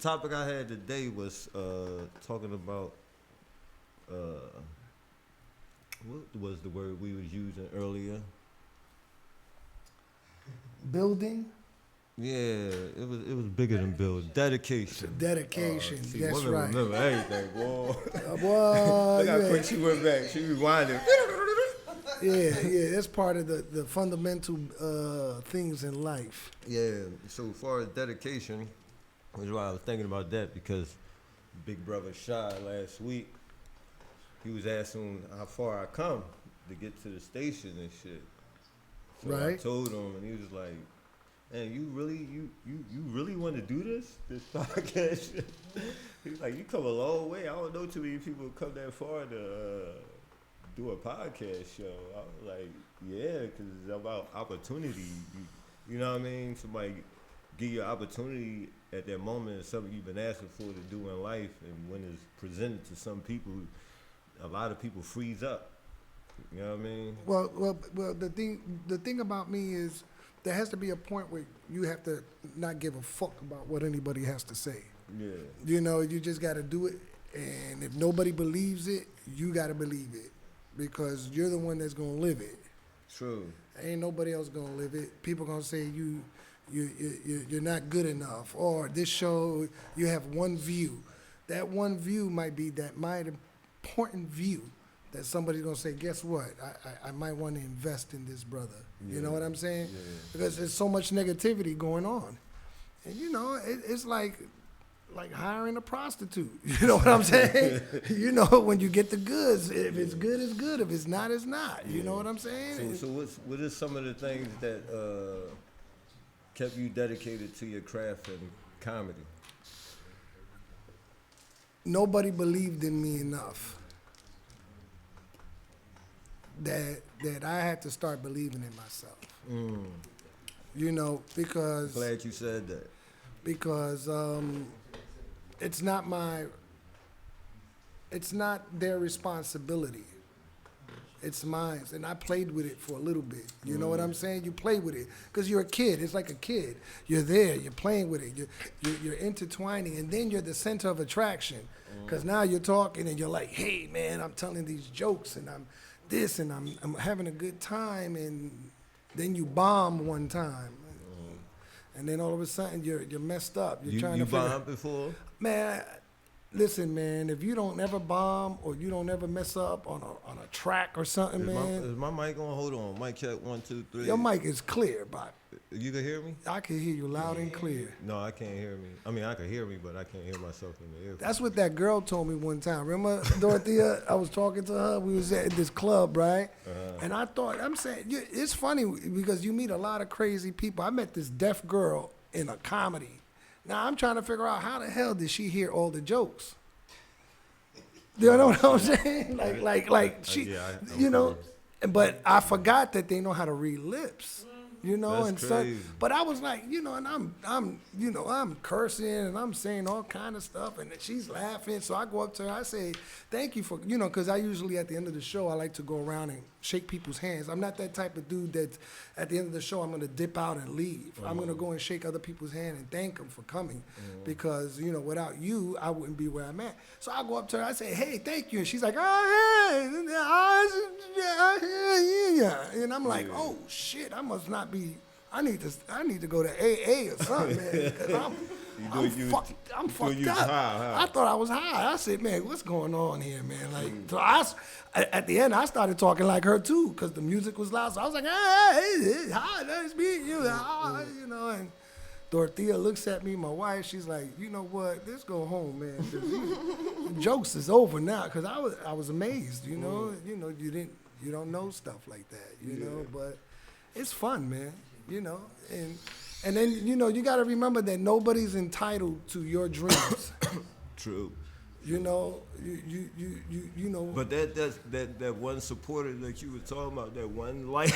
Topic I had today was talking about what was the word we was using earlier? Building, Yeah, it was bigger than build. Dedication. dedication. See, That's women right. remember everything, boy. Boy, Look how yeah, quick she went back. She rewinded. yeah. That's part of the fundamental things in life. Yeah. So far as dedication, was why I was thinking about that because Big Brother Shy last week, he was asking how far I come to get to the station and shit. So I Right. told him, and he was like, "Man, you really want to do this podcast?" Shit? He's like, "You come a long way. I don't know too many people come that far to do a podcast show." I was like, "Yeah, because it's about opportunity. You know what I mean? Somebody give you an opportunity at that moment, it's something you've been asking for to do in life, and when it's presented to some people, a lot of people freeze up. You know what I mean? Well. The thing about me is there has to be a point where you have to not give a fuck about what anybody has to say. Yeah. You know, you just got to do it, and if nobody believes it, you got to believe it because you're the one that's gonna live it. True. Ain't nobody else gonna live it. People gonna say you're not good enough, or this show you have one view. That one view might be that my important view that somebody's gonna say, guess what? I might want to invest in this brother. You know Yeah. what I'm saying? Yeah. Because there's so much negativity going on, and you know it's like hiring a prostitute. You know what I'm saying? You know when you get the goods, if it's good, it's good. If it's not, it's not. You know what I'm saying? So what is some of the things that kept you dedicated to your craft and comedy? Nobody believed in me enough that I had to start believing in myself. You know, because Glad you said that. because it's not their responsibility. It's mine, and I played with it for a little bit. You know what I'm saying? You play with it because you're a kid. It's like a kid. You're there. You're playing with it. You're intertwining, and then you're the center of attraction. Because now you're talking, and you're like, "Hey, man, I'm telling these jokes, and I'm this, and I'm having a good time." And then you bomb one time, and then all of a sudden you're messed up. You're trying You to figure, bombed before? man. Listen, man, if you don't ever bomb or you don't ever mess up on a track or something, man, Is my mic on? Hold on. Mic check 1, 2, 3. your mic is clear, but You can hear me? I can hear you loud and clear. No, I can't hear me. I mean, I can hear me, but I can't hear myself in the ear. That's what that girl told me one time. Remember, Dorothea? I was talking to her. We was at this club, right? And I thought, I'm saying, it's funny because you meet a lot of crazy people. I met this deaf girl in a comedy. Now I'm trying to figure out how the hell did she hear all the jokes? You know what I'm saying? Like she, yeah, you know. But I forgot that they know how to read lips. You know, That's and crazy. but I was like, you know, and I'm cursing and I'm saying all kind of stuff, and she's laughing. So I go up to her, I say, "Thank you for," you know, because I usually at the end of the show I like to go around and shake people's hands. I'm not that type of dude that at the end of the show I'm gonna dip out and leave. I'm gonna go and shake other people's hand and thank them for coming, because you know without you I wouldn't be where I'm at. So I go up to her, I say, "Hey, thank you," and she's like, "Oh yeah," and I'm like, "Oh shit, I must not be. I need to go to AA or something, man, because I'm fucked you up." high, huh? I thought I was high. I said, "Man, what's going on here, man?" Like, so at the end, I started talking like her too, because the music was loud. So I was like, "Hey, hi, nice meeting you," you know. And Dorothea looks at me, my wife. She's like, "You know what? Let's go home, man. 'Cause jokes is over now." Because I was amazed. You know, you don't know stuff like that. You know, but it's fun, man. You know, and then you know you got to remember that nobody's entitled to your dreams. True. You know, you know. But that one supporter that you were talking about, that one light,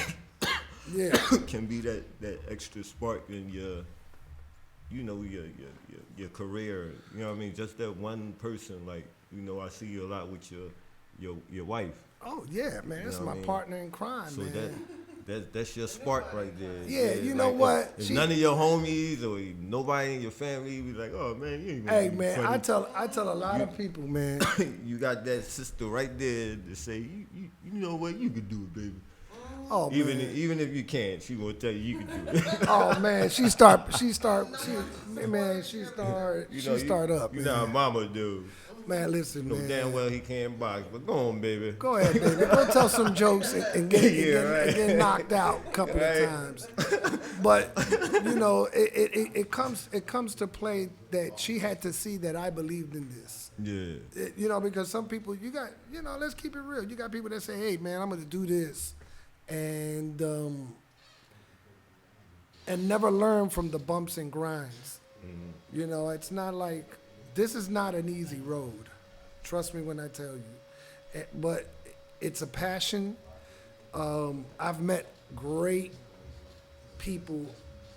Yeah. can be that extra spark in your, you know, your career. You know what I mean? Just that one person. Like, you know, I see you a lot with your wife. Oh yeah, man. You That's know what my I mean? partner in crime, So man. That's your spark right there. Yeah, you know what? If none of your homies or nobody in your family be like, oh man, you ain't gonna Hey be man, funny. I tell a lot of people, man. You got that sister right there to say, you know what, you can do it, baby. Oh Even man. even if you can't, she gonna tell you can do it. Oh man, she start up. You know how mama do. Man, listen, Know man. damn well he can't box, but go on, baby. Go ahead, baby. Go tell some jokes and get, right. get knocked out a couple Right. of times. But you know, it comes to play that she had to see that I believed in this. Yeah. You know, because some people, let's keep it real. You got people that say, hey, man, I'm going to do this. And never learn from the bumps and grinds. Mm-hmm. You know, it's not like, this is not an easy road. Trust me when I tell you. But it's a passion. I've met great people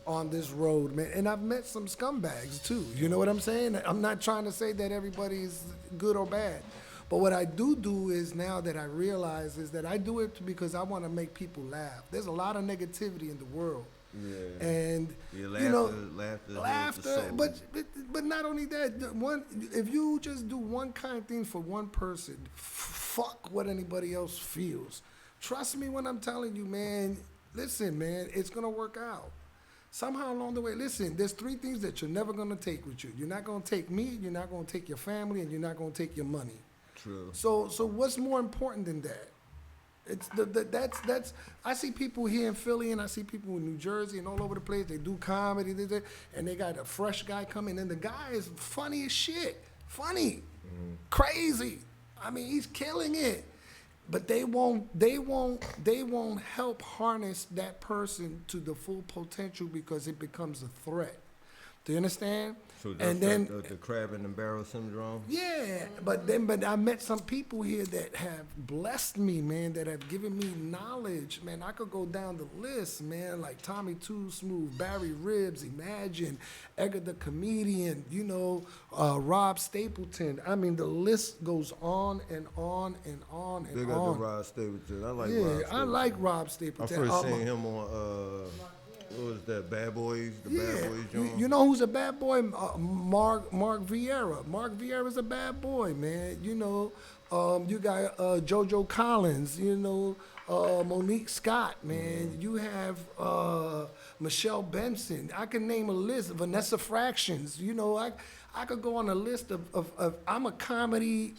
on this road, man. And I've met some scumbags too. You know what I'm saying? I'm not trying to say that everybody's good or bad. But what I do is now that I realize is that I do it because I want to make people laugh. There's a lot of negativity in the world. Yeah. And laughter. But not only that, if you just do one kind thing for one person, fuck what anybody else feels. Trust me when I'm telling you, man. Listen, man, it's gonna work out. Somehow along the way, listen, there's 3 things that you're never gonna take with you. You're not gonna take me, you're not gonna take your family, and you're not gonna take your money. True. So what's more important than that? It's that's I see people here in Philly and I see people in New Jersey and all over the place. They do comedy, and they got a fresh guy coming, and the guy is funny as shit, crazy. I mean, he's killing it, but they won't help harness that person to the full potential because it becomes a threat. Do you understand? So that's the crab in the barrel syndrome? Yeah, but I met some people here that have blessed me, man, that have given me knowledge. Man, I could go down the list, man, like Tommy Too Smooth, Barry Ribs, Imagine, Edgar the Comedian, Rob Stapleton. I mean, the list goes on and on and on and Big on. up to Rob Stapleton. I like Rob Stapleton. I like Rob Stapleton. I first seen him on... what was that? Bad Boys? Bad Boys joint? You know who's a bad boy? Mark Vieira. Mark Vieira's a bad boy, man. You got JoJo Collins. Monique Scott, man. You have Michelle Benson. I can name a list. Vanessa Fractions. I could go on a list of I'm a comedy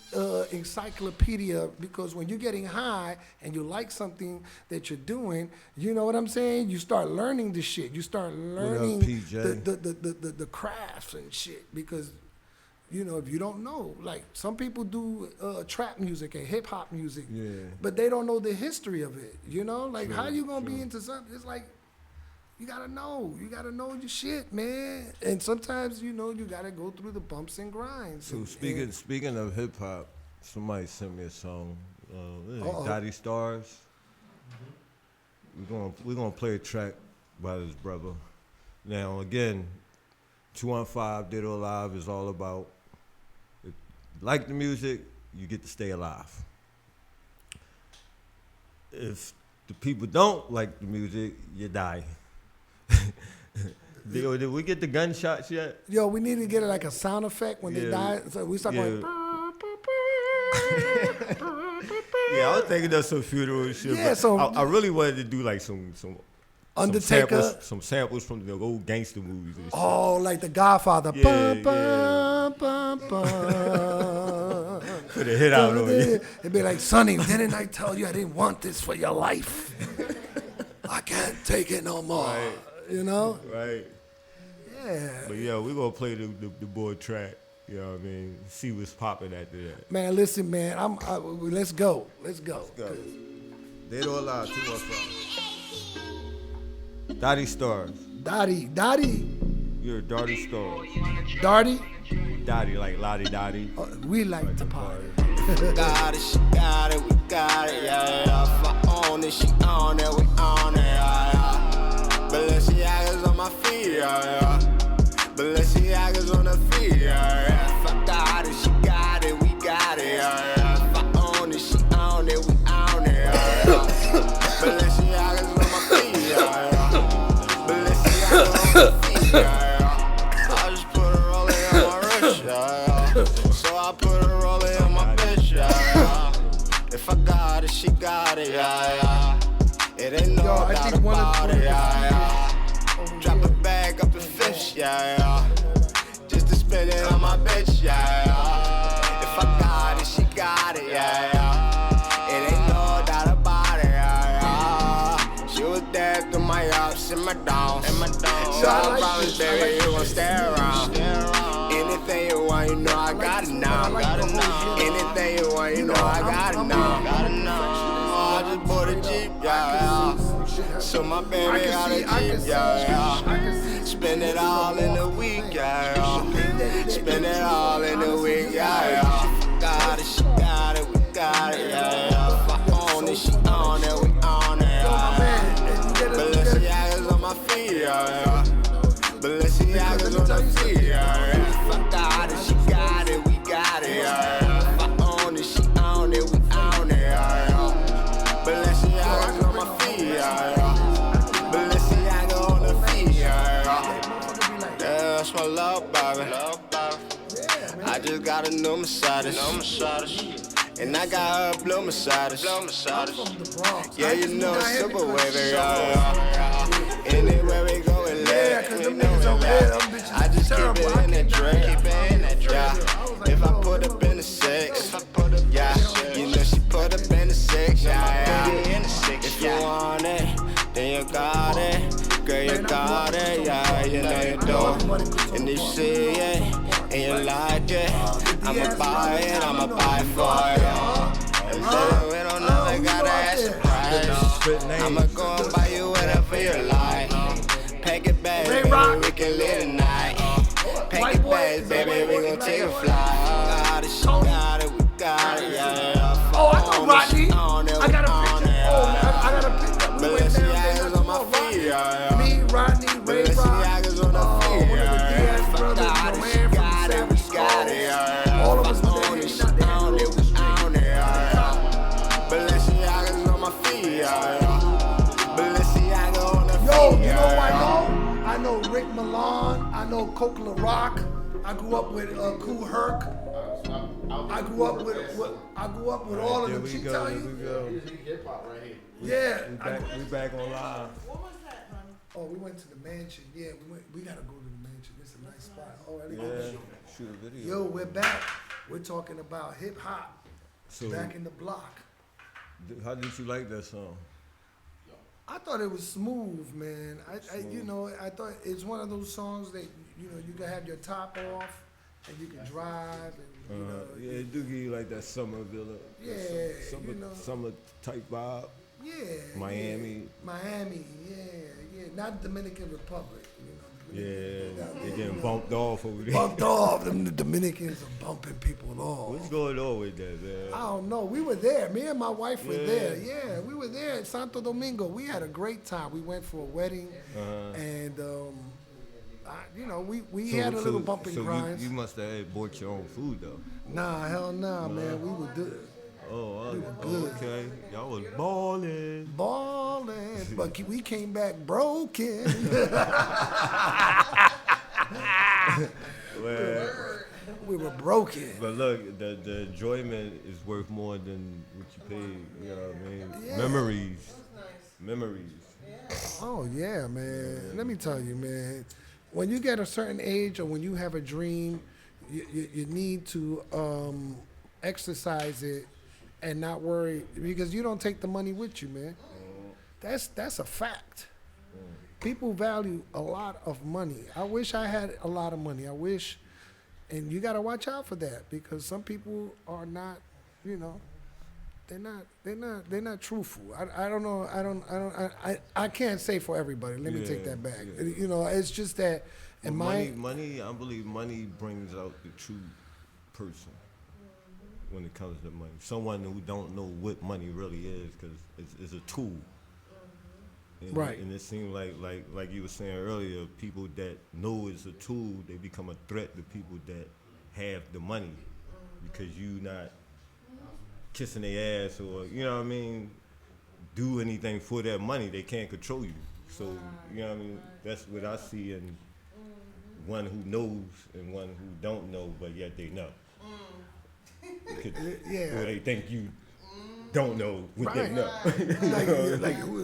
encyclopedia because when you're getting high and you like something that you're doing, you know what I'm saying? You start learning the shit. You start learning the crafts and shit because, if you don't know, like some people do trap music and hip hop music, but they don't know the history of it. Like how you gonna be into something? It's like, you gotta know your shit, man. And sometimes, you gotta go through the bumps and grinds. So speaking of hip hop, somebody sent me a song. Dottie Stars. We're gonna play a track by this brother. Now again, 215 Ditto Alive is all about, if you like the music, you get to stay alive. If the people don't like the music, you die. Did we get the gunshots yet? Yo, we need to get it like a sound effect when they die. So we start going. Yeah, I was thinking of some funeral shit. Yeah, so I really wanted to do like some Undertaker, some samples from the old gangster movies. And shit. Oh, like The Godfather. Yeah, Put a hit out on you. It'd be like, Sonny, didn't I tell you I didn't want this for your life? I can't take it no more. Right. Right. Yeah. But yeah, we're gonna play the boy track. You know what I mean? See what's popping after that. Man, listen, man. Let's go. Let's go. Dead or Alive, 215. Dottie Stars. Dottie. You're a Dottie Stars. Dottie? Dottie, like Lottie Dottie. We like to party. Got it, she got it, we got it, yeah. If I own it, she own it, we own it, yeah. Balenciaga's on my feet, yeah. Balenciaga's on her feet, yeah. If I got it, she got it, we got it, yeah. If I own it, she own it, we own it, yeah. Balenciaga's on my So I put a roller on my bitch, yeah. If I got it, she got it, yeah. It ain't no doubt about it, yeah. Drop a bag up in fish, yeah. Just to spend it on my bitch, yeah. If I got it, she got it, yeah. It ain't no doubt about it, yeah. She was there through my ups and my downs. So I promise, baby, you gon' stay around. Anything you want, you know I got it now. Anything you want, you know I got it now. Oh, I just bought a Jeep, yeah. So my baby got a Jeep, yeah. Spend it all in a week, yeah. Spend it all in a week, yeah. Got it, she got it, we got it, yeah. If I own it, she own it, we own it, yeah. Balenciaga's on my feet, yeah. Balenciaga's on my feet, yeah. If I got it, she got it, we got it, yeah. If I own it, she own it, we own it, yeah. Balenciaga's on my feet, yeah. Balenciaga on the feet, yeah. That's my love, baby. I just got a new Mercedes. And I got her blue Mercedes. Yeah, you know it's super wavy, yeah. Anywhere we go, we live. I just keep it in that drink. Yeah. If I put up in the 6, yeah. You know she put up in the 6, yeah. If you want it, then you got it. Girl, you got it, yeah. You know you do. And if you see it, and you like it, I'ma buy it for you. And baby, we don't never gotta ask the price. I'ma go and buy you whatever you like. Pack it back, baby, we can live tonight. Pack it back, baby, we gon' take a flight. Got it, she got it, we got it, yeah. Oh, I know Rodney. I got a picture. Oh, I got a picture. Balenciaga's on my feet, yeah. Me, Rodney, Ray Rock. Balenciaga's on our feet, One of the yeah. Diaz brothers, Joanne from the Got it, yeah. All of us Own were it, there. she own it, we own it, yeah. Balenciaga's on my feet, yeah. Balenciaga on the feet, Yo, you know who I yeah. know? I know Rick Milan. I know Coke LaRock. I grew up with Kool Herc. I grew up with all of them. She tell you? Yeah. We back on live. What was that, honey? Oh, we went to the mansion. Yeah, we gotta go to the mansion. It's a nice spot. Oh, Yeah, shoot a video. Yo, we're back. We're talking about hip hop. So, Back in the block. how did you like that song? I thought it was smooth, man. I thought it's one of those songs that you can have your top off and you can drive and Yeah, it do give you like that summer villa. Yeah, Summer type vibe. yeah. Miami. Miami, yeah. Not Dominican Republic, Yeah, they getting bumped off over there. Bumped off. Them the Dominicans are bumping people off. What's going on with that, man? I don't know. We were there. Me and my wife were Yeah. there. Yeah, we were there at Santo Domingo. We had a great time. We went for a wedding, and we had a little bumping grinds. You must have bought your own food though. Nah, hell nah, man. We would do it. Okay. Y'all was balling. Balling, but we came back broken. Well, We were broken. but look, the enjoyment is worth more than what you paid. You know what I mean? Yeah. Memories. Oh yeah, man. Let me tell you, man. When you get a certain age or when you have a dream, you need to exercise it and not worry because you don't take the money with you, man. That's a fact. People value a lot of money. I wish I had a lot of money. I wish, and you got to watch out for that because some people are not, they're not truthful. I don't know. I can't say for everybody. Let me take that back. Yeah. It's just that. And money, I believe money brings out the true person when it comes to money. Someone who don't know what money really is because it's a tool. And, right. And it seems like you were saying earlier, people that know it's a tool, they become a threat to people that have the money because you not kissing their ass or, you know what I mean, do anything for that money. They can't control you. So, you know what I mean, that's what I see in one who knows and one who don't know, but yet they know. Yeah. Or they think you don't know what they Right. know.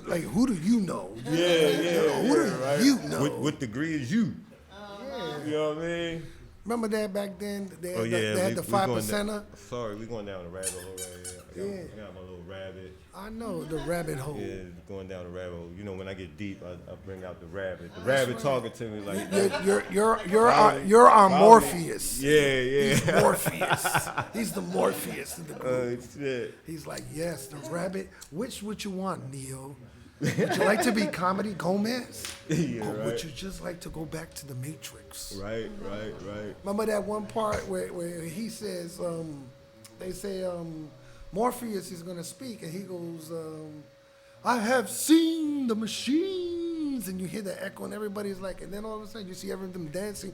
like who do you know? Who do right. you know? What degree is you? Yeah. You know what I mean? Remember that back then? They had, Yeah, they had the 5%er. Sorry, we going down the rabbit hole right here. Yeah. I got my little rabbit. I know the rabbit hole. Yeah, going down the rabbit hole. You know, when I get deep, I bring out the rabbit. The rabbit talking to me like, You're our Morpheus. yeah. He's Morpheus. He's the Morpheus of the group. Shit. He's like, yes, the rabbit. Which would you want, Neo? Would you like to be Comedy Gomez? Yeah, Or right. would you just like to go back to the Matrix? Right. Remember that one part where he says, they say, Morpheus is going to speak, and he goes, I have seen the machines. And you hear the echo, and everybody's like, and then all of a sudden you see everything dancing.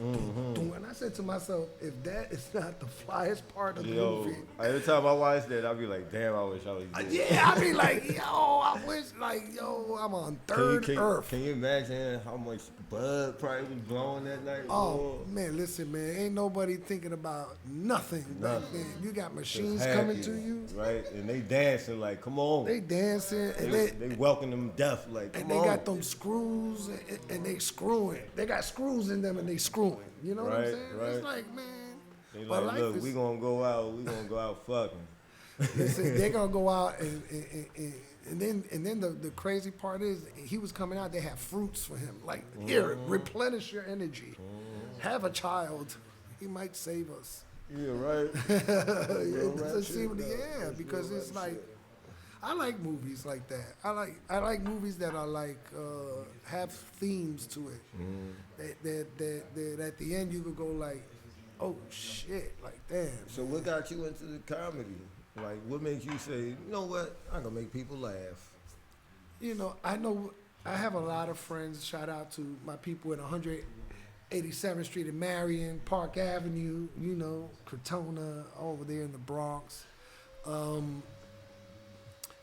And I said to myself, if that is not the flyest part of the movie. Every time I watch that, I'll be like, damn, I wish I was there. Yeah, I'd be like, yo, I wish, I'm on third Earth. Can you imagine how much bud probably was blowing that night? Oh, man, listen, man. Ain't nobody thinking about nothing back then. You got machines coming to you. Right? And they dancing like, come on. They dancing. And they welcome them death like, come and on. they got them screws, and they screwing. They got screws in them, and they screwing. You know what I'm saying? Right. It's like, man. They but like, look, we gonna go out fucking. Listen, they're gonna go out and then the crazy part is he was coming out. They have fruits for him. Like here, replenish your energy. Have a child. He might save us. Yeah, right. Because it's like I like movies like that. I like movies that are like have themes to it. That at the end you could go like, oh shit, like damn. So what got you into the comedy? Like, what makes you say, you know what, I'm gonna make people laugh? You know I have a lot of friends. Shout out to my people at 187th Street in Marion, Park Avenue. You know, Crotona, over there in the Bronx.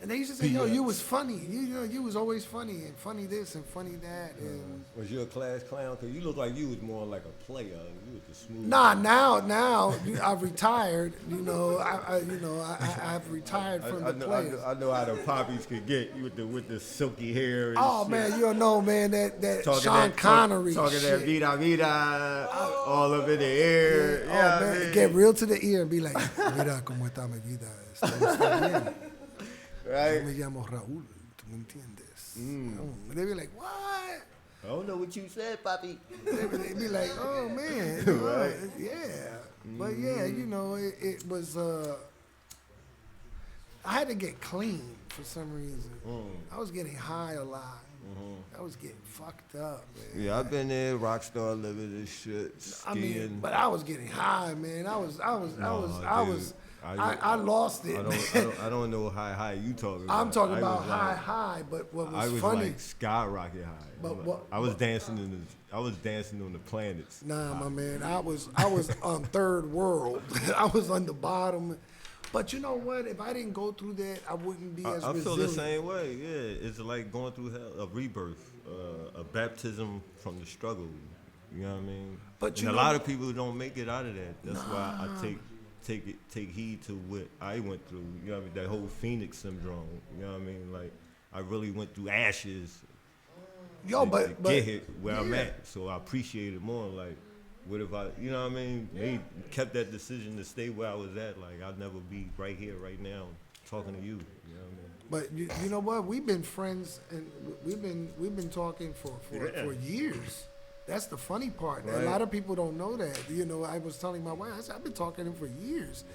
And they used to say, yo, you was funny. You was always funny, and funny this and funny that. And Was you a class clown? Because you look like you was more like a player. You was the smooth. nah, now I've retired. I've retired from the players. I know how the poppies could get you with the silky hair. And Oh shit. man, you don't know, man, that Talking Sean Connery talking shit. that vida, all up in the air. Yeah, man, get real to the ear and be like, mira cómo está mi vida. Está bien. Right? Yo me llamo Raúl, ¿tú me entiendes? They be like, what? I don't know what you said, Poppy. They be like, oh man, you know, Right. yeah. But yeah, it was. I had to get clean for some reason. I was getting high a lot. I was getting fucked up, man. Yeah, I've been there, rock star living this shit, skiing. I mean, but I was getting high, man. I lost it. I don't know how high you talking about. I'm talking about was like- high, but what was I was funny? like skyrocket high. But I was dancing on the planets. Nah, my man, I was on third world. I was on the bottom. But you know what? If I didn't go through that, I wouldn't be as I feel resilient. the same way. Yeah, it's like going through hell, a rebirth, a baptism from the struggle. You know what I mean? But and a lot of people don't make it out of that. That's why I take heed to what I went through. You know what I mean? That whole Phoenix syndrome. You know what I mean? Like I really went through ashes. Yo, to get here where I'm at. So I appreciate it more. Like, what if I, you know what I mean? They kept that decision to stay where I was at. Like, I'll never be right here, right now, talking to you. You know what I mean? But you know what? We've been friends, and we've been talking for years. That's the funny part. Right. A lot of people don't know that. You know, I was telling my wife, I said, I've been talking to him for years.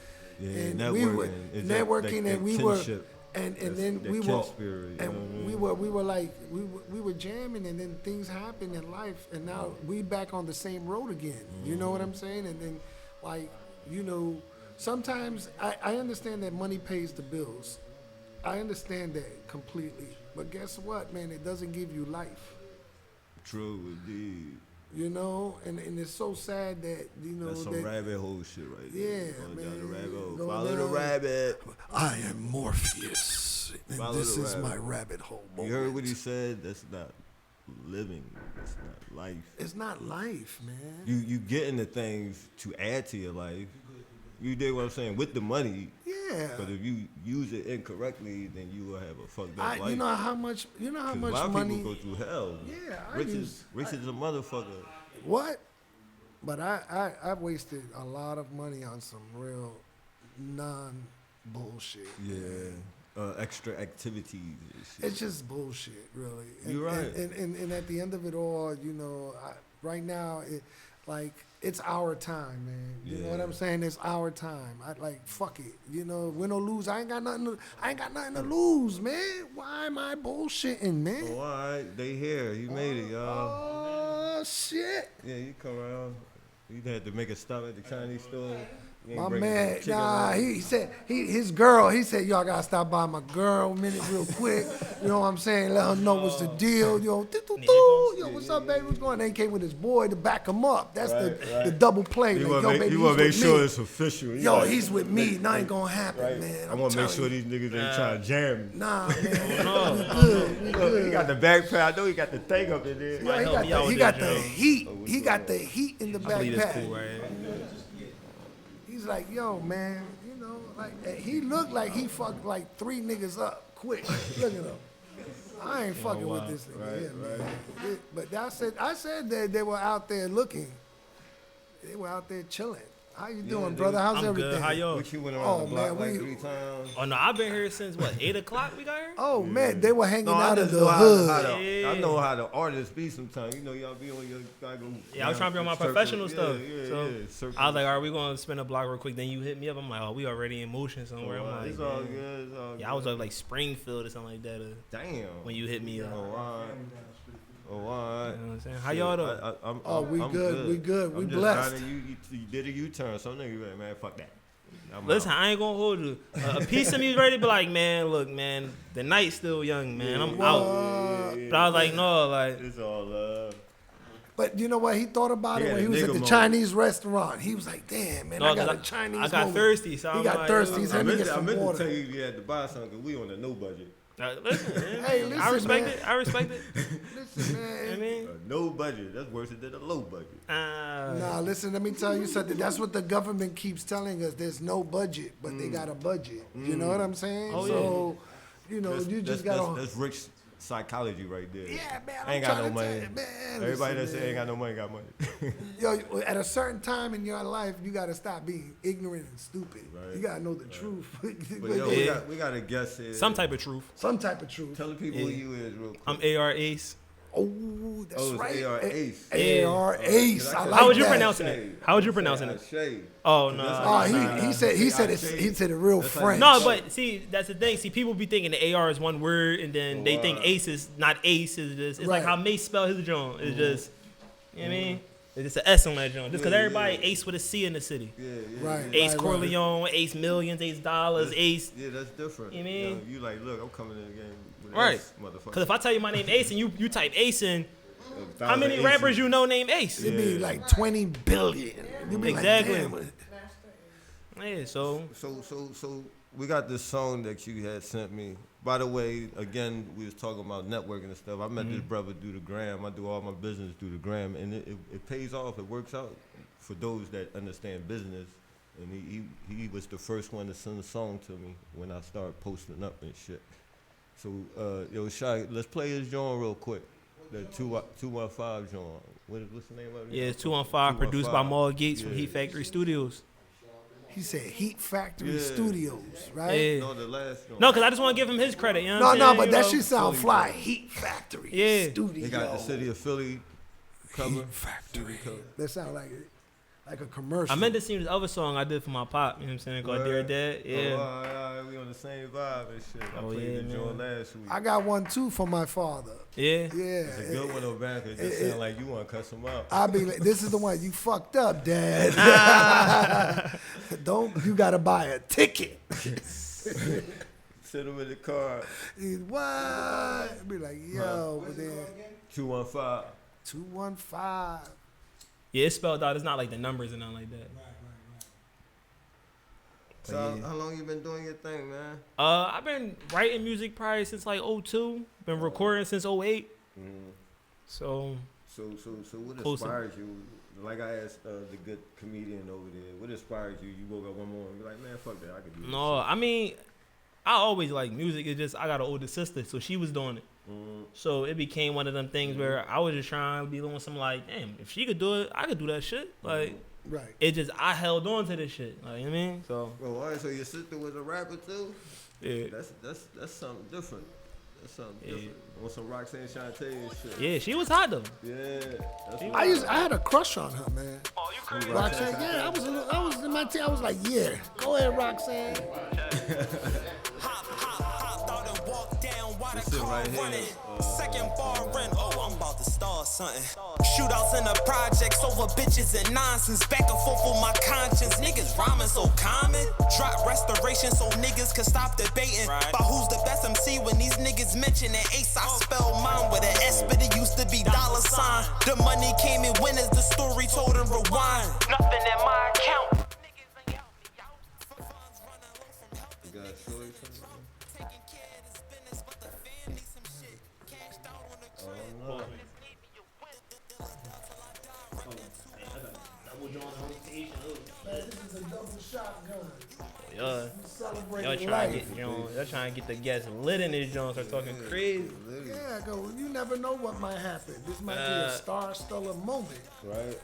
Yeah, and networking. we were It's networking, that and we were, kinship. and That's then that we kin were, spirit, you know what I and mean? we were like we were jamming, and then things happened in life, and now we back on the same road again. You know what I'm saying? And then, like, you know, sometimes I understand that money pays the bills. I understand that completely. But guess what, man? It doesn't give you life. True, indeed. You know, and it's so sad that, you know, That's some rabbit hole shit right there. Yeah, Going man. down the rabbit hole. Going Follow the down. rabbit. I am Morpheus, and Follow this the is rabbit. my rabbit hole You moment. heard what he said? That's not living. It's not life. It's not life, man. You getting the things to add to your life. You dig what I'm saying? With the money. Yeah. But if you use it incorrectly, then you will have a fucked up life. You know how much a lot of money. people go through hell. Yeah, Rich is a motherfucker. What? But I wasted a lot of money on some real non-bullshit. Yeah. Extra activities. And shit. It's just bullshit, really. You're right. And at the end of it all, you know, right now, it's our time, man. You know what I'm saying? It's our time. Fuck it. You know, win or lose, I ain't got nothing to lose, man. Why am I bullshitting, man? Oh, all right. They here. You made it, y'all. Oh, shit. Yeah, you come around. You had to make a stop at the Chinese store. My man, he said, his girl, he said, y'all gotta stop by my girl a minute real quick. You know what I'm saying? Let her know what's the deal. Yo, what's up, baby? What's going on? Then he came with his boy to back him up. That's the double play. You like, want to make sure it's official. He's with me. Nothing gonna happen, man. I want to make sure these niggas ain't trying to jam me. Nah, man. We good. He got the backpack. I know he got the thing up in there. Yo, he got the heat. He got the heat in the backpack. I believe it's cool, right? He's like, yo, man, you know, like he looked like he fucked like 3 niggas up quick. Look at him. I ain't fucking with this nigga. Man. But I said that they were out there looking. They were out there chilling. How you doing, brother? How's I'm everything? good. How y'all? What you went around the block man, 3 times? Oh no, I've been here since what 8 o'clock. We got here. Oh man, they were hanging out in just the know hood. I know how the artists be sometimes. You know, y'all be on your gotta go. Yeah, I was trying to be on my professional stuff. So I was like, "Are we going to spin a block real quick?" Then you hit me up. I'm like, "Oh, we already in motion somewhere." I'm like, it's all good. It's all good. "Yeah, I was up like Springfield or something like that." Damn. When you hit me up. Oh, all right. Oh, all right. You know what I'm saying? How y'all though? We good. We I'm blessed. Just you did a U-turn. Some nigga like, man, fuck that. Listen, I ain't gonna hold you. A piece of me was ready to be like, man, look, man, the night's still young, man. I'm out. But I was like, no, like. It's all love. But you know what? He thought about it when he was at the Chinese restaurant. He was like, damn, man, I got a Chinese I got moment. thirsty, so he got thirsty. I meant some to water. tell you you had to buy something because we on a no budget. Listen, man. Hey, listen, I respect man. it. I respect it. Listen, man. I mean, No budget. That's worse than a low budget. Nah, listen, let me tell you something. That's what the government keeps telling us. There's no budget, but they got a budget. You know what I'm saying? Oh, so, you know, you just got to... That's rich psychology right there. Yeah, man. I ain't got no money. Man, Everybody that listen, say ain't got no money got money. Yo, at a certain time in your life, you got to stop being ignorant and stupid. Right. You got to know the truth. But yo, we got a guest here. some type of truth. Some type of truth. Tell the people who you is real quick. I'm AR Ace. Oh, that's right. It's AR Ace. AR Ace. I like How would you that. pronouncing it? How would you pronouncing it? Shay. Oh no. Oh, he said it real French. No, but see, that's the thing. See, people be thinking the AR is one word, and then they think Ace is not Ace. Is just it's like how Mace spell his joint. It's just, you know what I mean? It's just an S on that joint. Just because everybody Ace with a C in the city. Right. Ace Corleone, Ace Millions, Ace Dollars, Ace. Yeah, that's different. You mean? You like, look, I'm coming in the game with Right. Ace, motherfucker. Because if I tell you my name Ace and you type Ace in, how 1,000 many aces. rappers you know named Ace? It'd be like 20 billion. You'd be Exactly. Like, damn. Yeah, so So we got this song that you had sent me. By the way, again, we was talking about networking and stuff. I met this brother through the gram. I do all my business through the gram, and it pays off. It works out for those that understand business. And he was the first one to send a song to me when I started posting up and shit. So yo, Shy, let's play his joint real quick. The 215 joint. What's the name of it? yeah, it's 215 produced by Maul Gates from Heat Factory Studios. He said Heat Factory Studios, right? Yeah. No, the last joint. No, because I just want to give him his credit. You know what I'm No, saying? but You that know? shit sound fly. Heat Factory Studios. They got the city of Philly cover. Heat Factory. That sound like a commercial. I meant to see this other song I did for my pop. You know what I'm saying? Called Dear Dad. Yeah. Oh, all right, we on the same vibe and shit. I played the joint last week. I got one too for my father. Yeah. Yeah. It's a good one, though, man, because it sound like you want to cuss him out. I be like, this is the one you fucked up, Dad. You gotta buy a ticket. Sit him in the car. What? Be like, yo, but then 215. 215. Yeah, it's spelled out. It's not like the numbers and nothing like that. So how long you been doing your thing, man? I've been writing music probably since like 02. Been recording since 08. So what Close inspires you? Like I asked the good comedian over there, what inspires you? You woke up one morning and be like, man, fuck that, I could do this. No, I mean, I always like music. It's just I got an older sister, so she was doing it. So it became one of them things where I was just trying to be doing something like, damn, if she could do it, I could do that shit. Like, right. It just I held on to this shit. Like, you know what I mean? So. Well, all right. So your sister was a rapper too. Yeah. That's something different. That's something different. On some Roxanne Shante shit. Yeah, she was hot though. Yeah. I had a crush on her, man. Roxanne, yeah, I was in my team. I was like, yeah, go ahead, Roxanne. This shit right here. Second bar rent, I'm about to start something. Shootouts in the projects over bitches and nonsense. Back and forth with my conscience. Niggas rhyming so common. Drop restoration so niggas can stop debating. But who's the best MC when these niggas mention it? Ace, I spell mine with an S, but it used to be dollar sign. The money came in when is the story told and rewind. Nothing in my account. You got a story something? This is a double shotgun. Y'all trying to get the guests lit in this joint. Start talking crazy. Yeah, you never know what might happen. This might be a star-stellar moment. Right.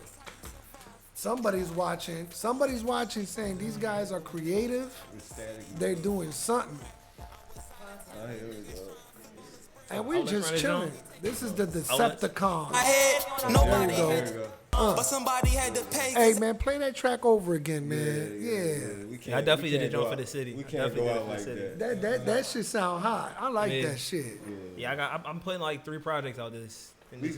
Somebody's watching saying these guys are creative. They're doing something. Here we go. And we just chilling. This is the Decepticons. Nobody There you go. but somebody had to pay. Hey man, play that track over again, man. Yeah. I definitely did a joint for the city. We can't go out like that. That shit sound hot. I like that shit. Yeah, I'm putting like 3 projects out this. We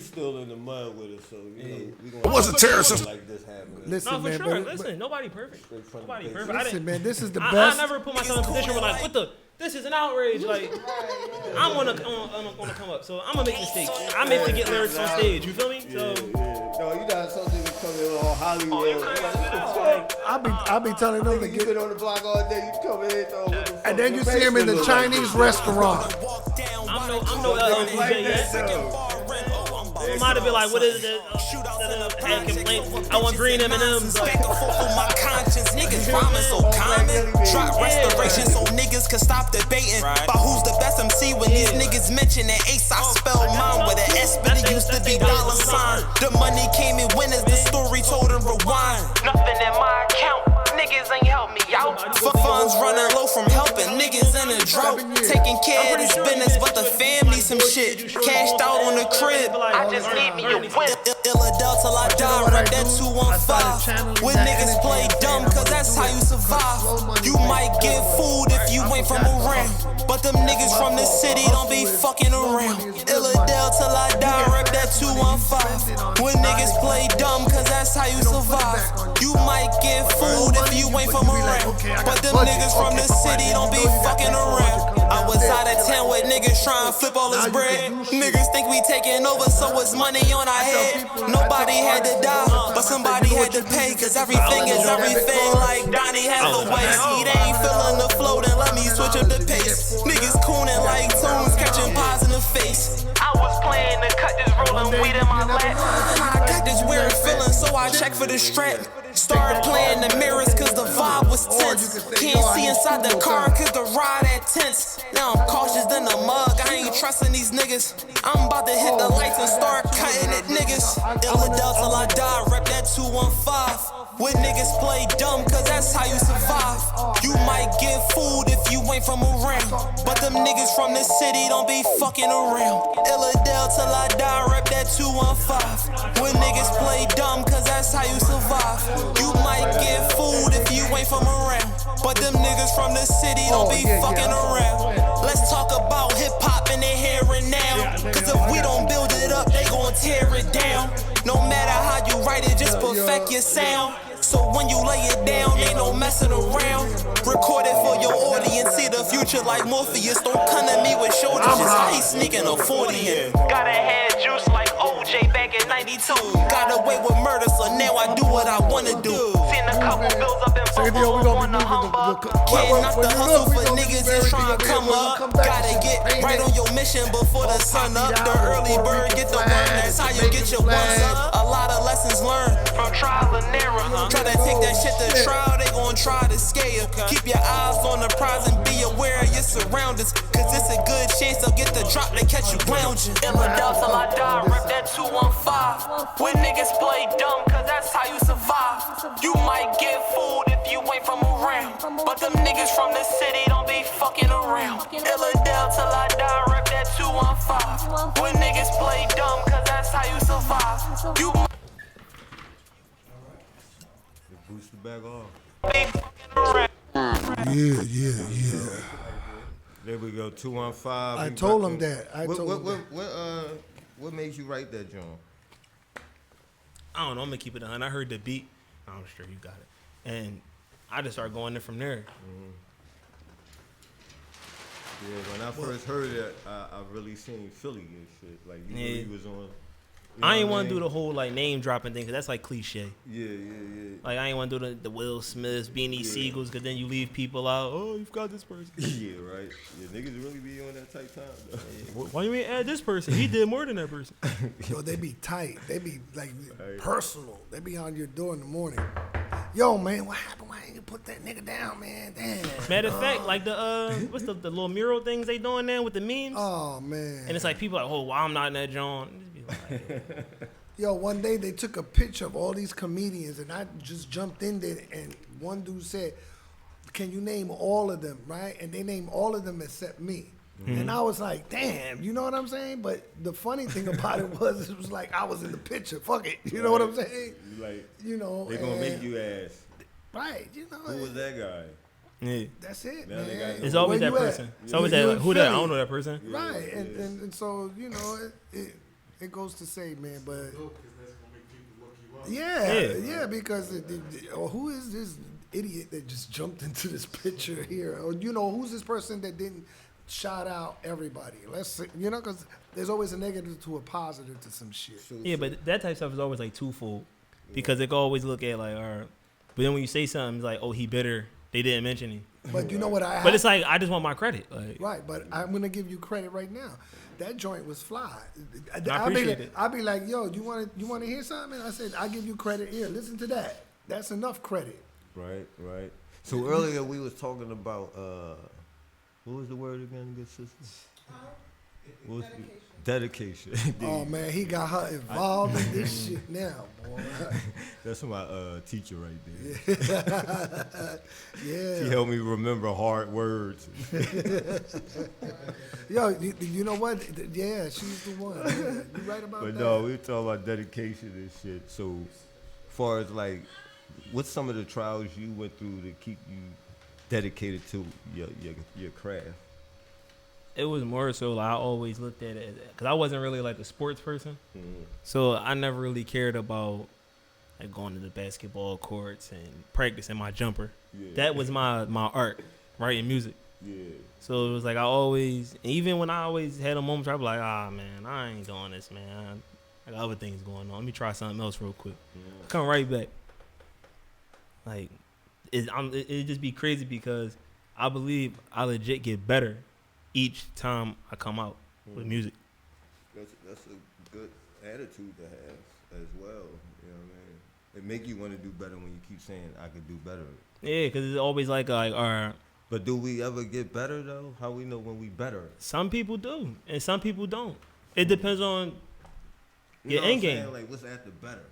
still in the mud with it, so you know we gonna. What's a terrorism? Like this happening. Listen, No, for man, sure. but- Listen, nobody perfect. Nobody perfect. Listen, man, this is the I best. never put myself in a position where like, what the? This is an outrage. Like, I'm gonna come up, so I'm gonna make mistakes. I may forget lyrics on stage. You feel me? So. No, you got something to come in all Hollywood. I be telling them to You get. been on the block all day. You come in, And then you see him in the Chinese restaurant. I'm no DJ yet. I might have been like, what is it? Had complaints. I want green M&M's. Back and forth with my conscience. Niggas rhyming so common. Drop restoration so niggas can stop debating. But who's the best MC when these niggas mention it? Ace, I spell mine with an S, but it used to be dollar sign. The money came in when is the story told and rewind. Nothing in my account. Niggas ain't help me out. Funds running low from helping niggas in a drought. Taking care of this business, but the family some shit. Cashed out on the crib. I just need me a win. Illadelph till I die. Rap that 215. When niggas play dumb, cause that's how you survive. You might get food if you ain't from around. But them niggas from the city don't be fucking around. Illadelph till I die. Rap that 215. When niggas play dumb, cause that's how you survive. You might get food if you ain't from around. But them niggas from the city don't be fucking around. I was out of town with niggas trying to flip all this bread. Niggas think we taking over, so it's money on our head. Nobody had to die, but somebody had to pay. Cause everything is everything, like Donnie Hathaway. See, they ain't feeling the flow, then let me switch up the pace. Niggas cooning like tunes, catching pies in the face. I was playing to cut this rolling weed in my lap. I got this weird feeling, so I checked for the strap. Started playing the mirrors cause the vibe was tense. Can't see inside the car cause the ride at tense. Now I'm cautious than a mug, I ain't trusting these niggas. I'm about to hit the lights and start cutting it, niggas. Illadelph till I die, rep that 215. When niggas play dumb cause that's how you survive. You might get food if you ain't from around. But them niggas from the city don't be fucking around. Illadelph till I die, rep that 215. When niggas play dumb cause that's how you survive. You might get food if you ain't from around. But them niggas from the city don't be fucking around. Let's talk about hip hop in the here and now. Cause if we don't build it up, they gon' tear it down. No matter how you write it, just perfect your sound. So when you lay it down, ain't no messing around. Record it for your audience, see the future like Morpheus. Don't come to me with shoulders, just how he sneaking a 40 in. Gotta have juice like OJ back in 92. Got away with murder, so now I do what I wanna do. Seen a couple bills up in Buffalo on the humbug. Can't knock the hustle for niggas that's trying to come up. Gotta get right on your mission before the sun up. The early bird get the worm, that's how you get your ones up. A lot of lessons learned from trial and error. Try to take that shit to trial, they gon' try to scare you. Keep your eyes on the prize and be aware of your surroundings. Cause it's a good chance they'll get the drop, they catch you lounging. Illidale till I die, rip that 215. When niggas play dumb, cause that's how you survive. You might get fooled if you ain't from around. But them niggas from the city don't be fucking around. Illidale till I die, rip that 215. When niggas play dumb, cause that's how you survive. You Boost the bag off. Yeah. There we go, 215. I told him that. What makes you write that, John? I don't know. I'm gonna keep it 100. I heard the beat. I'm sure you got it, and I just started going in from there. Yeah, when I first heard it, I really seen Philly and shit. Like you know he was on. I ain't want to do the whole like name dropping thing because that's like cliche. Yeah. Like I ain't want to do the Will Smiths, Beanie Siegels, because then you leave people out. Oh, you've got this person. Yeah, right. Yeah, niggas really be on that type time though. Why you ain't add this person? He did more than that person. Yo, they be tight. They be like personal. They be on your door in the morning. Yo, man, what happened? Why ain't you put that nigga down, man? Damn. Matter of fact, like the what's the little mural things they doing now with the memes? Oh man. And it's like people like, oh, well, I'm not in that John. Yo, one day they took a picture of all these comedians, and I just jumped in there, and one dude said, "Can you name all of them?" Right? And they named all of them except me. And I was like, "Damn," you know what I'm saying? But the funny thing about it was like I was in the picture. Fuck it, you know what I'm saying? Like, you know, they gonna make you ask, right? You know, who was that guy? Yeah. That's it, Now they man. got It's always Where that you at? person. It's always You that. in Who that? I Philly. don't know that person. Right, and so you know it goes to say, man, but yeah, because who is this idiot that just jumped into this picture here? Or you know, who's this person that didn't shout out everybody? Let's see, you know, because there's always a negative to a positive to some shit. Yeah, but that type of stuff is always like twofold because it can always look at like, all right, but then when you say something, it's like, oh, he bitter. They didn't mention him. But you know what I? But it's like I just want my credit. Like, right, but I'm gonna give you credit right now. That joint was fly. I appreciate it. I'll be like, yo, you want to hear something? I said, I give you credit here. Listen to that. That's enough credit. Right. So earlier we was talking about what was the word again, good sister? What was dedication. Oh man, he got her involved in this shit now, boy. That's my teacher right there. Yeah. She helped me remember hard words. Yo, you know what? Yeah, she's the one. Yeah, you right about But that. no, we were talking about dedication and shit. So, as far as like, what's some of the trials you went through to keep you dedicated to your craft? it was more so like I always looked at it because I wasn't really like a sports person, so I never really cared about like going to the basketball courts and practicing my jumper. Yeah. That was my art, writing music. Yeah. So it was like I always, even when I always had a moment where I'd be like, man, I ain't doing this, man. I got other things going on. Let me try something else real quick. Come right back. Like, it just be crazy because I believe I legit get better each time I come out with music. That's a good attitude to have as well. You know what I mean? It make you want to do better when you keep saying I could do better. Yeah, because it's always like, all right. But do we ever get better though? How we know when we better? Some people do, and some people don't. It depends on your end game. Like, what's after better?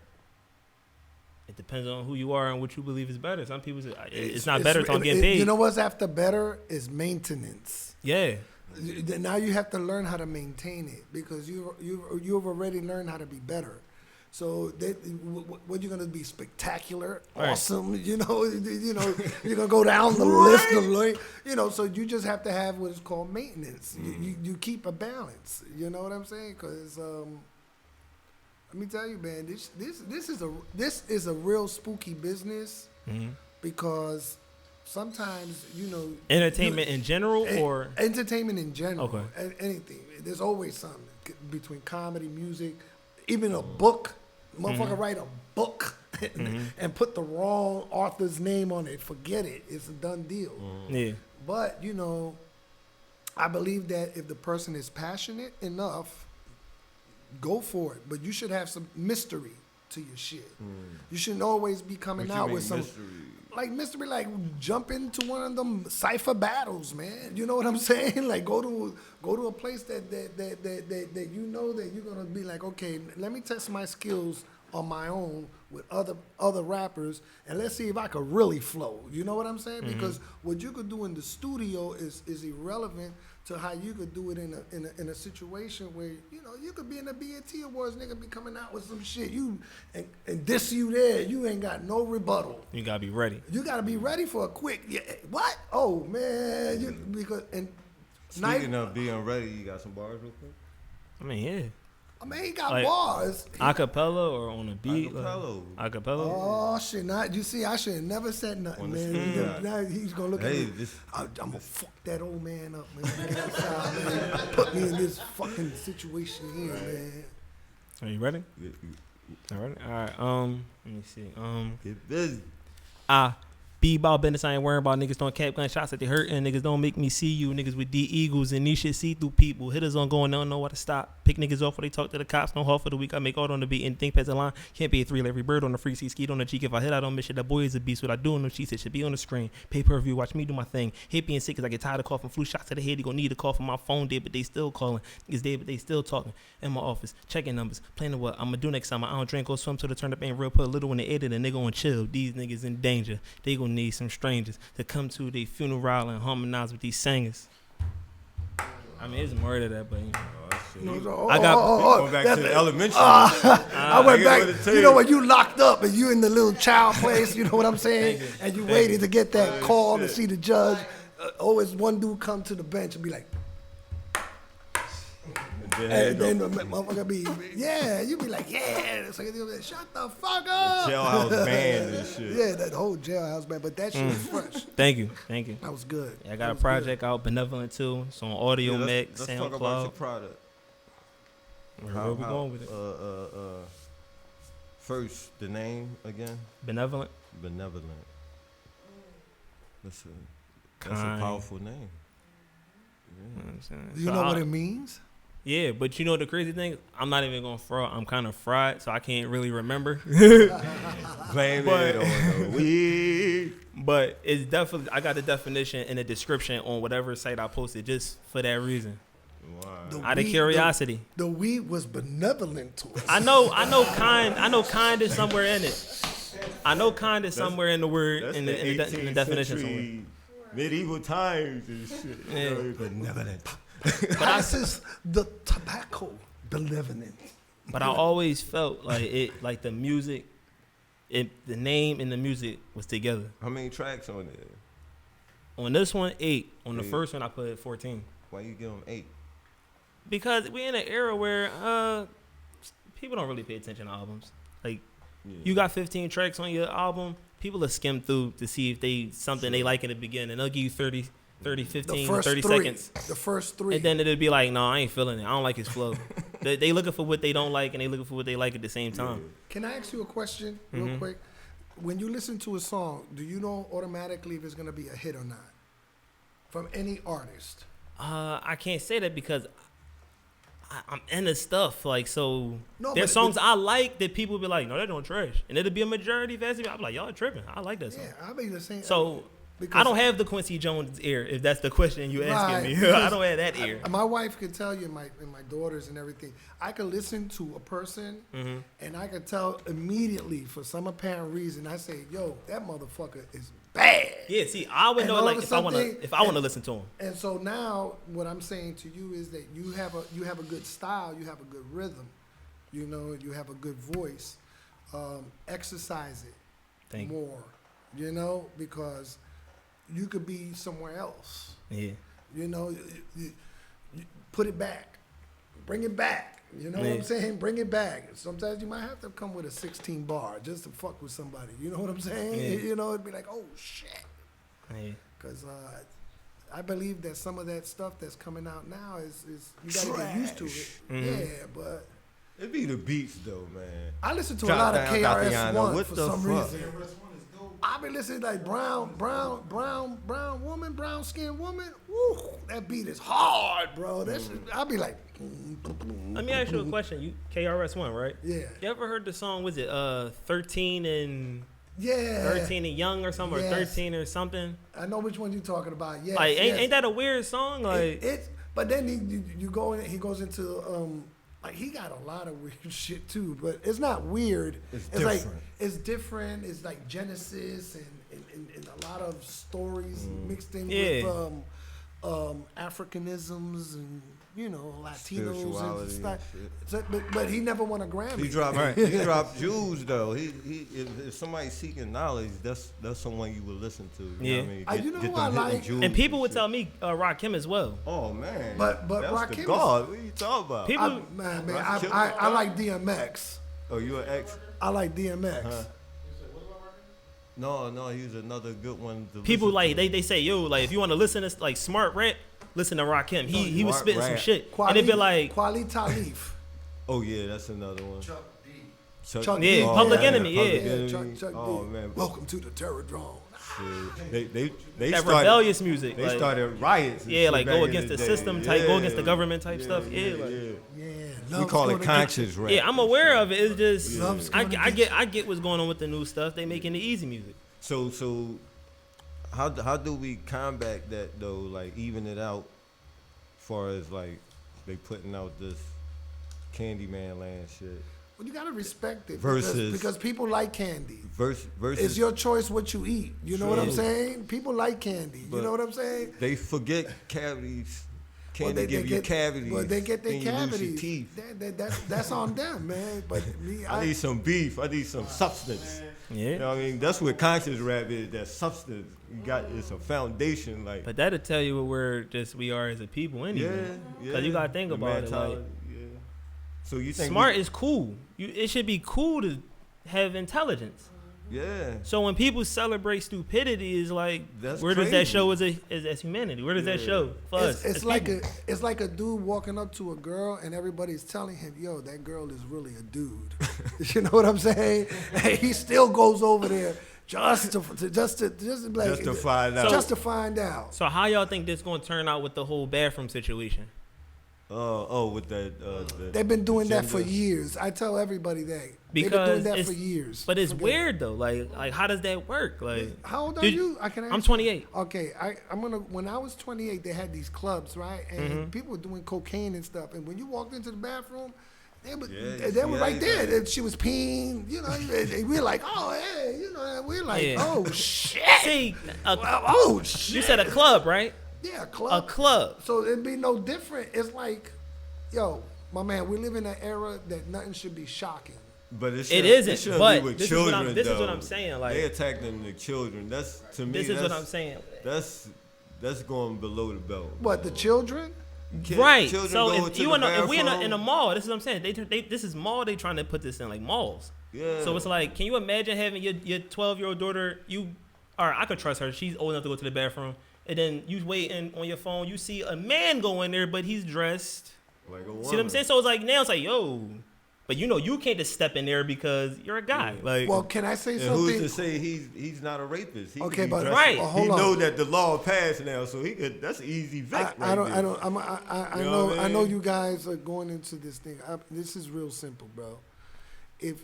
It depends on who you are and what you believe is better. Some people say it's not better if I'm getting paid. You know what's after better is maintenance. Yeah. Now you have to learn how to maintain it because you've already learned how to be better. So what you're gonna be spectacular, awesome, you know, you're gonna go down the list of so you just have to have what is called maintenance. You keep a balance. You know what I'm saying? Because let me tell you, man, this is a real spooky business because sometimes entertainment in general or entertainment in general. Okay. Anything. There's always something between comedy, music. even a book, motherfucker write a book and put the wrong author's name on it. Forget it. It's a done deal. Yeah. But, you know, I believe that if the person is passionate enough, go for it. But you should have some mystery to your shit. You shouldn't always be coming out with some mystery, like jump into one of them cipher battles, man. You know what I'm saying? Like go to a place that you know that you're gonna be like, okay, let me test my skills on my own with other rappers, and let's see if I could really flow. You know what I'm saying? Because what you could do in the studio is irrelevant to how you could do it in a situation where, you know, you could be in the BET Awards, nigga be coming out with some shit, and diss you there, you ain't got no rebuttal. You gotta be ready. You gotta be ready for a quick, what? Oh man, Speaking of being ready, you got some bars real quick? I mean, yeah. I mean, he got Like, bars. Acapella or on a beat? Acapella. Acapella? Oh shit! You see, I should have never said nothing, On the man. street. Now he's gonna look at me. I'm gonna fuck that old man up, man. Get outside, man. Put me in this fucking situation here, man. Are you ready? All right. All right. Let me see. Get busy. Be about business. I ain't worrying about niggas throwing cap gun shots that they hurting. Niggas don't make me see you. Niggas with D Eagles and these shit see through people. Hitters on going, they don't know what to stop. Pick niggas off when they talk to the cops. No half for the week. I make art on the beat and think past the line. Can't be a 3 like every bird on the free seat. Skeet on the cheek. If I hit, I don't miss shit. That boy is a beast. What I do on them sheets, it should be on the screen. Pay per view. Watch me do my thing. Hate being sick because I get tired of coughing. Flu shots to the head. You gonna need a call from my phone dead, but they still calling. Niggas dead, but they still talking. In my office, checking numbers. Planning what I'ma do next time. I don't drink or swim till the turn up ain't real. Put a little in the edit. And they gonna chill. These niggas in danger. They gonna need some strangers to come to their funeral and harmonize with these singers. I mean, it's more to that, but you know. I got going back to the elementary. I went back. You know when you locked up and you in the little child place, you know what I'm saying? And you waited to get that call to see the judge. Always one dude come to the bench and be like, and then the motherfucker be, you be like, so you be like, shut the fuck up. Jailhouse band and shit. Yeah, that whole jailhouse band, but that shit was fresh. Thank you. That was good. Yeah, I got a project out, Benevolent too. It's on Audio Mix, let's talk about your SoundCloud. product. Where we going with it? First, the name again? Benevolent. Benevolent. That's a Kind. powerful name. You know what I'm saying? Do you So know what it means? Yeah, but you know the crazy thing? I'm not even going to fraud. I'm kind of fried, so I can't really remember. Blame it on the weed. But it's definitely, I got the definition and the description on whatever site I posted just for that reason. Wow. Out of curiosity. The weed was benevolent to us. I know kind is somewhere in it. I know kind is somewhere in the word, That's in the the 18th definition somewhere. century medieval times and shit. Yeah. You know, benevolent. Passes the tobacco benevolent. But I always felt like it, like the music, the name and the music was together. How many tracks on there? On this one, 8. On the 8. first one, I put 14. Why you give them 8? Because we're in an era where people don't really pay attention to albums. Like, you got 15 tracks on your album, people will skim through to see if they they like in the beginning. They'll give you 30, 15, 30 seconds. The first 3. And then it'll be like, no, I ain't feeling it. I don't like his flow. they looking for what they don't like, and they looking for what they like at the same time. Can I ask you a question real quick? When you listen to a song, do you know automatically if it's going to be a hit or not? From any artist? I can't say that because I'm into stuff. Like, so No, there's but- songs I like that people be like, no, they don't trash. And it'll be a majority of it. I'm like, y'all tripping. I like that song. Yeah, I'll be the same. So I don't have the Quincy Jones ear, if that's the question you asking me. because I don't have that ear. My wife could tell you, and my daughters and everything. I could listen to a person, and I could tell immediately for some apparent reason. I say, "Yo, that motherfucker is bad." Yeah, see, I would And know all like of a if I want sudden to listen to him. And so now, what I'm saying to you is that you have a good style, you have a good rhythm, you know, you have a good voice. Exercise it Thank you. more, you know, because you could be somewhere else. Yeah. You know, you put it back, bring it back. You know what I'm saying? Bring it back. Sometimes you might have to come with a 16 bar just to fuck with somebody. You know what I'm saying? Yeah. You know, it'd be like, oh shit. Yeah. Because I believe that some of that stuff that's coming out now is you gotta get used to it. Yeah, but It be the beats though, man. I listen to a Drop lot of down, KRS Tatiana. One What for the some fuck? reason. I've been listening to like brown woman, brown skinned woman. Woo, that beat is hard, bro. That shit, I'll be like, Let me ask you a question. You KRS-One, right? yeah, You ever heard the song? Was it 13 and yeah. 13 and Young or something, Yes. or 13 or something? I know which one you're talking about. Yes, Like, yes. ain't that a weird song? Like, It's but then you go in. He goes into like he got a lot of weird shit too. But it's not weird. It's like different. it's different. It's like Genesis and a lot of stories mixed in Yeah. with Africanisms and Latinos Spirituality and stuff. and So, but he never won a Grammy. He dropped jewels though. If somebody's seeking knowledge, that's someone you would listen to. You know what I mean? You know Get who I them hidden like? jewels and people would shit. tell me Rakim as well. Oh man. But that's Rakim the is- God. What are you talking about? People- I like DMX. Oh, you an ex? I like DMX. Huh? No, he's another good one. To People listen like to. they say, yo, like if you want to listen to like smart rap, listen to Rakim. He was Smart spitting some rap. shit, and it'd be like, Kweli Talif. Oh yeah, that's another one. Chuck Chuck D. Yeah, oh, Public man, Enemy, Public yeah. Enemy. Chuck Oh D. man, Welcome to the Terror Drone. shit. They that started, rebellious music. They like, started riots. and yeah, shit like back go in against the day. system type, go against the government type stuff. Yeah, like, Yeah. We love's call it gonna conscious rap. yeah, I'm aware of it. It's just Love's I gonna get I get what's going on with the new stuff. They making the easy music. So how do we combat that though? Like even it out, far as like they putting out this Candyman land shit. Well, you gotta respect it Versus- because people like candy. Versus It's your choice what you eat. You know what I'm True. saying? People like candy. You But know what I'm saying? they forget cavities. Candy Well, give you cavities. Well, they get their then you lose your cavities. teeth. That's on them, man. But me, I need some beef. I need some substance. Yeah. You know what I mean? That's what conscious rap is. That substance. You got it's a foundation. Like But that'll tell you what we are as a people anyway. yeah. Cause you gotta think The about it. mentality, Like, yeah. So you think smart is cool. It should be cool to have intelligence. yeah. So when people celebrate stupidity, is like, That's where does that crazy. show as humanity? Where does that Yeah. show for us? it's as like people? it's like a dude walking up to a girl and everybody's telling him, "Yo, that girl is really a dude." You know what I'm saying? And he still goes over there just to like, Just to find out. Just to find out. So how y'all think this gonna turn out with the whole bathroom situation? With that. They've been doing that for gender. years. I tell everybody that. They've been Because doing that it's, for years. But it's Okay. weird though. Like how does that work? Like How old are Did- you? I can ask I'm you. 28. Okay, when I was 28, they had these clubs, right? And Mm-hmm. people were doing cocaine and stuff. And when you walked into the bathroom, they were, Yeah, you they see were right everything. there. And she was peeing, and we were like, oh, hey, and we're like, Yeah. oh, shit. See, Oh, shit. you said a club, right? Yeah, A club. club. So it'd be no different. It's like, yo, my man, we live in an era that nothing should be shocking. But it isn't, shouldn't but be with this is what children. I'm- this is what though. I'm saying, like- they attacking the children. That's to me. This is what that's- I'm saying. That's going below the belt. What, the children? Kid- Right. children So go if into you the if we in bathroom. a mall, this is what I'm saying. This is mall. They trying to put this in like malls. Yeah. So it's like, can you imagine having your 12-year-old daughter? All right, I could trust her. She's old enough to go to the bathroom, and then you waiting on your phone. You see a man go in there, but he's dressed. like a See what I'm woman. saying? So it's like now it's like, yo, but you can't just step in there because you're a guy. Like, Well, can I say And something? who's to say he's not a rapist? He could Okay, be but dressed- Right. hold he on. know that the law passed now, so he could. That's an easy vet. I right there. I You know know what I I know mean? you guys are going into this thing. This is real simple, bro. If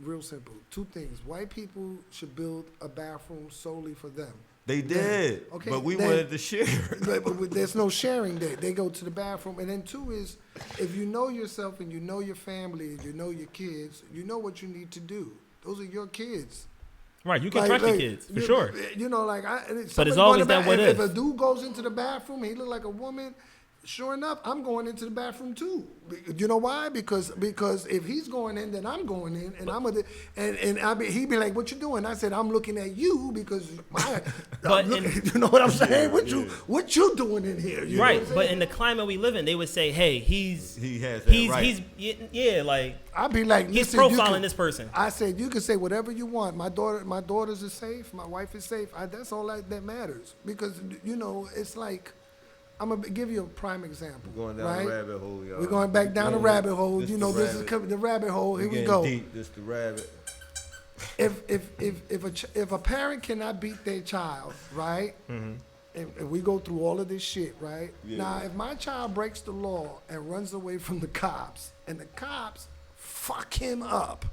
real simple. Two things. White people should build a bathroom solely for them. They did, Okay, but we then- wanted to share. But there's no sharing there. They go to the bathroom, and then two is, if you know yourself and you know your family and you know your kids, you know what you need to do. Those are your kids. right? You can Like- trust your like, kids for you- sure. You know, like it's somebody always going to that what if if. a dude goes into the bathroom, he look like a woman. Sure enough, I'm going into the bathroom too. You know why? Because if he's going in, then I'm going in, and he'd be like, "What you doing?" I said, "I'm looking at you because But you know what I'm saying? What you doing in here?" You know Right, what I'm but saying? in the climate we live in, they would say, "Hey, He has that right. he's like I'd be like, he's "Listen, you profiling can-" this person." I said, "You can say whatever you want. My daughters are safe. My wife is safe. That's all that matters because it's like." I'm gonna give you a prime example. We're going down right? the rabbit hole, y'all. We're going back down the rabbit hole. This You know, the this is rabbit. the rabbit hole. Here we Getting go. Deep. This the rabbit. If a parent cannot beat their child, right? If we go through all of this shit, right? Yeah. Now, if my child breaks the law and runs away from the cops, and the cops fuck him up,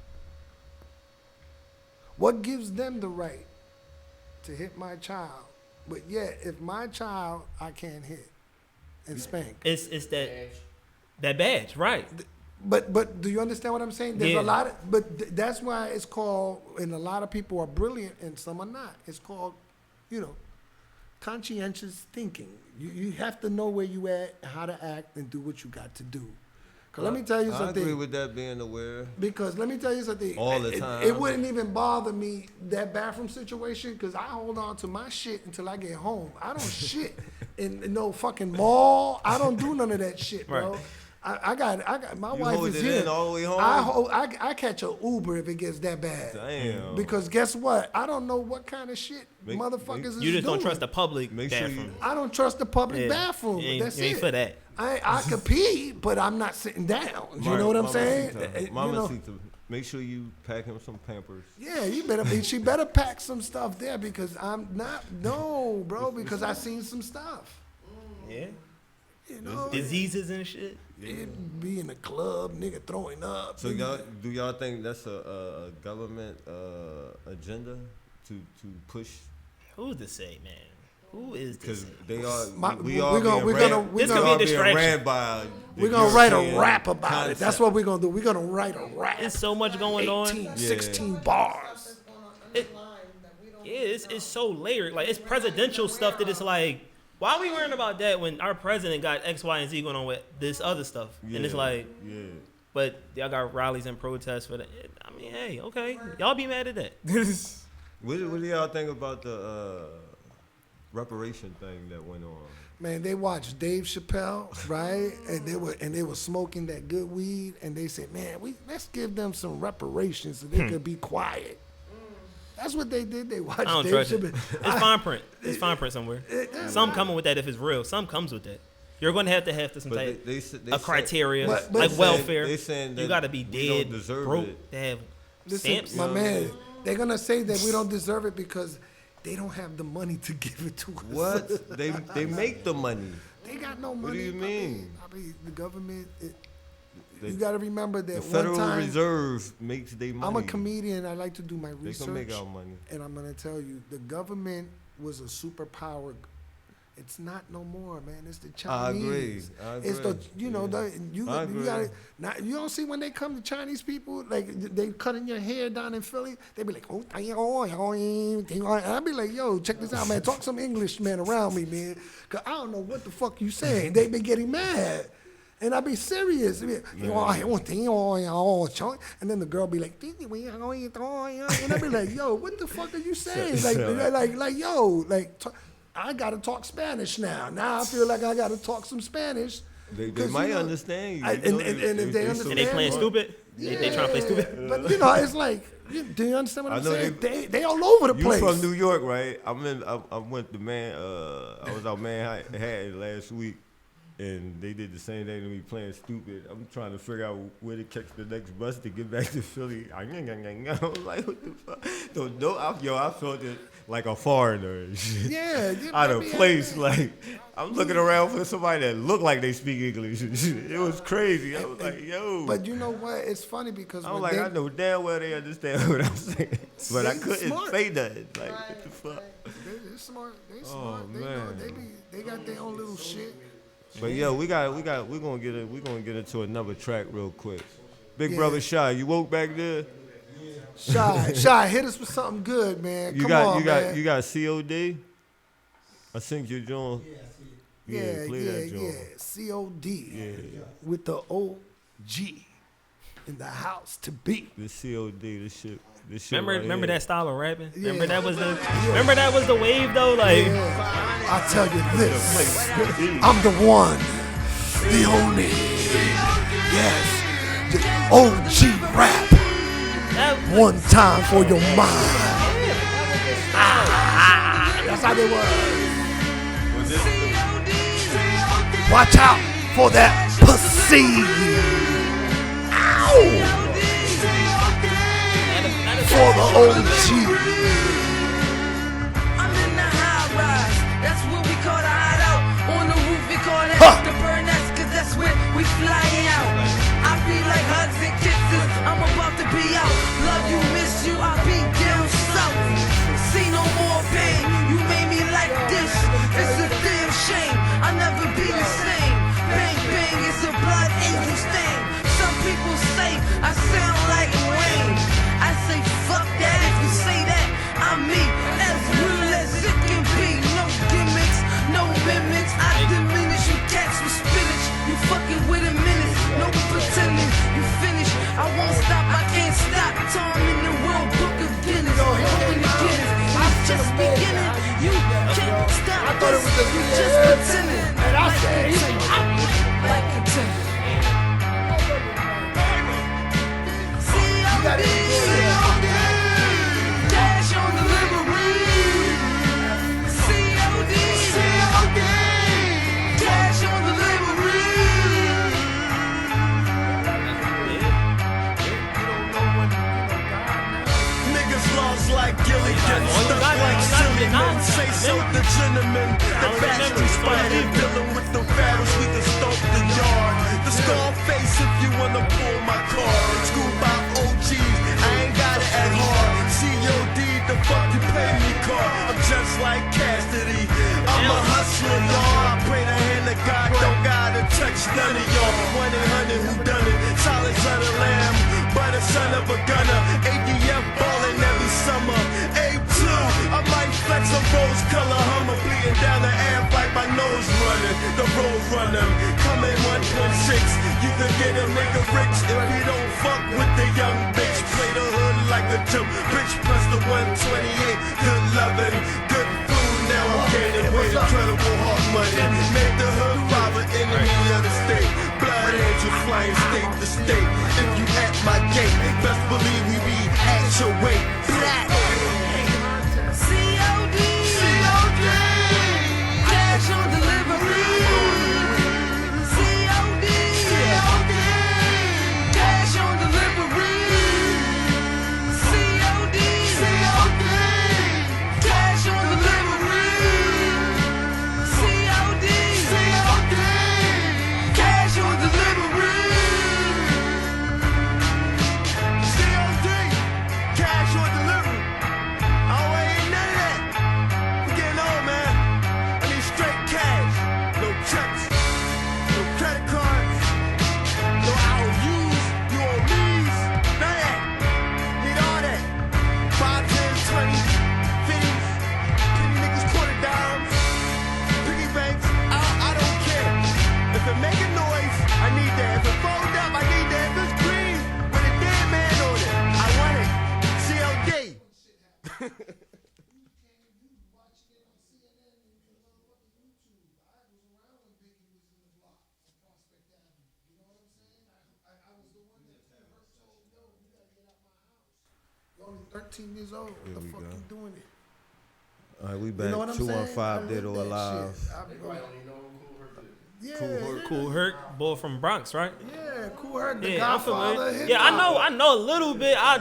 what gives them the right to hit my child? But yet, if my child, I can't hit and spank. It's that badge, right? But do you understand what I'm saying? There's Yeah. a lot of, but that's why it's called, and a lot of people are brilliant and some are not. It's called, conscientious thinking. You have to know where you at, how to act, and do what you got to do. Cause let me tell you I something. agree with that being aware. Because let me tell you something. All the time. It wouldn't even bother me, that bathroom situation, because I hold on to my shit until I get home. I don't shit in no fucking mall. I don't do none of that shit, bro. Right. I got my You wife hold is it here. in all the way home? I catch a Uber if it gets that bad. Damn. Because guess what? I don't know what kind of shit motherfuckers is You just don't doing. trust the public Make sure bathroom. I don't trust the public Yeah. bathroom. You ain't- That's you ain't it. for that. I could pee, but I'm not sitting down. You know what I'm saying? Mamacita, make sure you pack him some Pampers. Yeah, you better be. She better pack some stuff there because I'm not. No, bro, because I seen some stuff. Yeah. You know, Diseases and shit. it be in the club, nigga throwing up. So do y'all think that's a government agenda to push? Who's to say, man? Who is Because this? they are. We're gonna This could be a distraction. ran by. we're gonna write a European rap about it. concept. That's what we're gonna do. We're gonna write a rap. There's so much going on. 18, 16 bars. Yeah, it's so layered. Like, it's presidential stuff that it's like, why are we worrying about that when our president got X, Y, and Z going on with this other stuff? And it's like, Yeah. but y'all got rallies and protests for that. I mean, hey, okay. Y'all be mad at that. What do y'all think about the reparation thing that went on? Man, they watched Dave Chappelle, right? And they were smoking that good weed, and they said, "Man, let's give them some reparations so they could be quiet." That's what they did. They watched I don't Dave trust it. Chappelle. It's fine print. It's fine print somewhere. Some coming with that if it's real. Some comes with that. You're going to have some But type they of criteria, But like they welfare. they saying that you got to be we don't dead, deserve broke, it. to have Listen, stamps. my man, they're gonna say that we don't deserve it because they don't have the money to give it to us. What? They make the money. They got no money. What do you mean? I mean, the government. They- You got to remember that The one Federal time. Reserve makes their money. I'm a comedian. I like to do my They research. can make our money. And I'm gonna tell you, the government was a superpower. It's not no more, man. It's the I Chinese. agree. It's the you I gotta agree. now you don't see when they come to Chinese people like they cutting your hair down in Philly. They be like, oh, I be like, yo, check this out, man. Talk some English, man, around me, man, cause I don't know what the fuck you saying. They be getting mad. And I be serious. I be, and then the girl be like, and I be like, yo, what the fuck are you saying? Like, yo, I gotta talk Spanish now. Now I feel like I gotta talk some Spanish. They 'Cause, might you know, understand you. and if they understand, And they playing stupid. They trying to play stupid. But it's like, do you understand what I I'm know saying? They all over the You place. from New York, right? I went to I was out Manhattan last week, and they did the same thing to me, playing stupid. I'm trying to figure out where to catch the next bus to get back to Philly. I was like, what the fuck? I felt it like a foreigner and shit. Yeah, Out of place, like I'm looking around for somebody that look like they speak English and shit. It was crazy. I was like, yo. But you know what? It's funny because I'm when like, I know damn well they understand what I'm saying, but I They couldn't smart. say nothing. Like, what the fuck? they're smart. They Oh, smart. man. They got their own little shit. But yeah, we're gonna get into another track real quick. Big Yeah. brother Shy, you woke back there? Shy, hit us with something good, man. You Come got on, you got man. you got COD? I think you're doing. Yeah, play that joint. COD Yeah, with the OG in the house to be. the COD, this shit. Remember that style of rapping? Yeah. Remember that was the wave though? Like, Yeah. I tell you this, I'm the one, the only, yes, the OG rap. that, One time for your mind. That's how they was. Watch out for that pussy. Ow! For the OG. I'm in the high rise. That's what we call the hideout. On the roof, we call that the burn nest, cause that's where we flying out. I be like hugs and kisses. I'm about to be out. Love you, miss you. I be down south. See no more pain. You made me like this. It's a damn shame. I'll never be the same. Bang, bang, it's a blood angel stain. Some people say I sound like Wayne. I say fuck that. If you say that, I'm me. As real as it can be. No gimmicks, no mimics. I diminish you cats with spinach. You fucking with a minute. No pretending. You finish. I won't stop. I can't stop. Time in the World Book of Guinness. Open the Guinness. It's just beginning. You can't stop. I thought it was just you just pretending. And I said, Like pretending. got it. Dash on delivery. COD. Dash on delivery. Niggas lost like Gilligan, stuck like Silliman. Say so the gentleman. The fast spider dealing with the battles. We can stomp the yard. The Scarface if you wanna pull my card. School by OGs, I ain't got it at hard. COD, the fuck you pay me card. I'm just like Cassidy. I'm a hustler, y'all. I pray the hand of God don't gotta touch none of y'all. 1-800 who done it? Solid son of lamb, but a son of a gunner. ADF ballin' every summer. A2, I might flex a rose color Hummer, bleeding down the air like my nose running. The road runner, coming 1.6. You can get a nigga rich if you don't fuck with the young bitch. Play the hood like a jump bitch plus the 128. Good loving, good food. Now I'm gaining weight, incredible hard money. Make the hood robber, enemy of the state. Blood angel flying state to state. If you at my gate, best believe we be at your weight. Black. COD. Cash on delivery. COD. Cash on delivery. COD. Cash on delivery. COD. Cash on delivery. COD, cash on delivery. Oh, ain't none of that. I'm getting old, man. I need straight cash. No checks, no credit cards, no IOUs, you owe me's, none of that. Need all that. 5, 10, 20, 50s, penny niggas, quarter dimes, piggy banks. I don't care. If it make a noise, I need that. If it fold up, I need that. If it's green with a dead man on it, I want it. CLD. You're only 13 years old. What the we fuck go. you doing it? All right, we You back. know what I'm saying? 215 Dead or I live that Alive. shit. Yeah, Cool Herc, boy from Bronx, right? yeah, Cool Herc, the Yeah, I'm Godfather. familiar. hip Yeah, hop. I know a little bit. I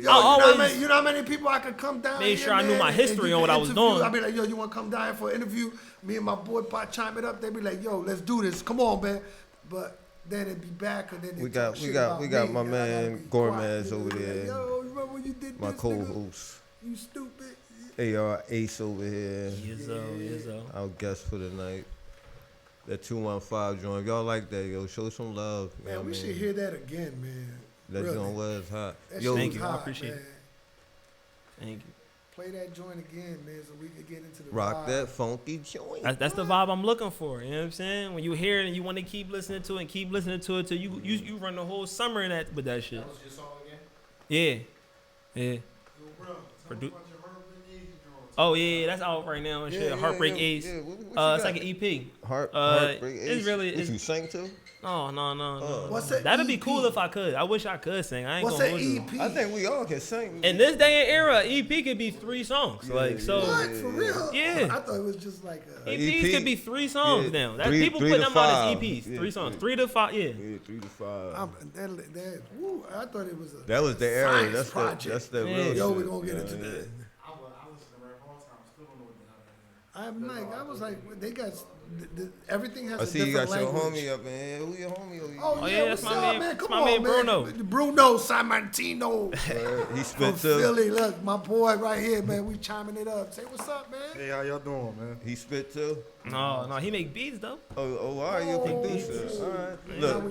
Yo, always you know how many people I could come down made here, sure I knew man, my and history you on what could I was interview. doing. I'd be like, yo, you want to come down here for an interview? Me and my boy Pot chime it up. They'd be like, yo, let's do this. Come on, man. But then it'd be back, and then We got my man Gourmets over there. Yo, you remember when you did My this, nigga? co-host, You stupid. AR Ace over here. Yizzo. Our guest for the night. That 215 joint. If y'all like that, yo, show some love. You know Man, what we I should mean? hear that again, man. That Really. joint was hot. That Yo, shit Thank was you. I hot, appreciate man. it. Thank you. Play that joint again, man, so we can get into the rock vibe. that funky joint. That's the vibe I'm looking for. You know what I'm saying? When you hear it and you want to keep listening to it and keep listening to it till you run the whole summer in that with that shit. That was your song again? Yeah. Yo, bro, tell me Produ- about your Heartbreak Ace joint. Oh yeah, that's out right now and shit. Heartbreak Ace. Yeah, what you It's got? like an EP. Heartbreak Ace. It's really What it's, you sang to? No. What's that That'd be EP? cool if I could. I wish I could sing. I ain't What's gonna that hold you. EP? I think we all can sing. In this day and era, EP could be 3 songs. Like so. What? For real? Yeah. I thought it was just like a... EPs EP could be 3 songs yeah, now. That three- people three put to them out as five. EPs. Yeah, 3 songs. yeah. 3 to 5. Yeah. Yeah, 3 to 5. Woo, I thought it was a That was the era. science That's project. that's the Yeah. real Yo, shit. we gonna get into that. I listen to rap all the time. I still don't know what the hell that is. I'm like, I was like, they got everything has I a see you different got your language. homie up in here. Who your homie? Oh, Oh, yeah, yeah, what's that's up, my man- man? that's Come my on, man man. Bruno Sammartino He from spit too. Philly. Look, my boy right here, man. We chiming it up. Say what's up, man. Hey, how y'all doing, man? He spit too. No, he make beats though. Oh, all right, you a producer. All right. Look,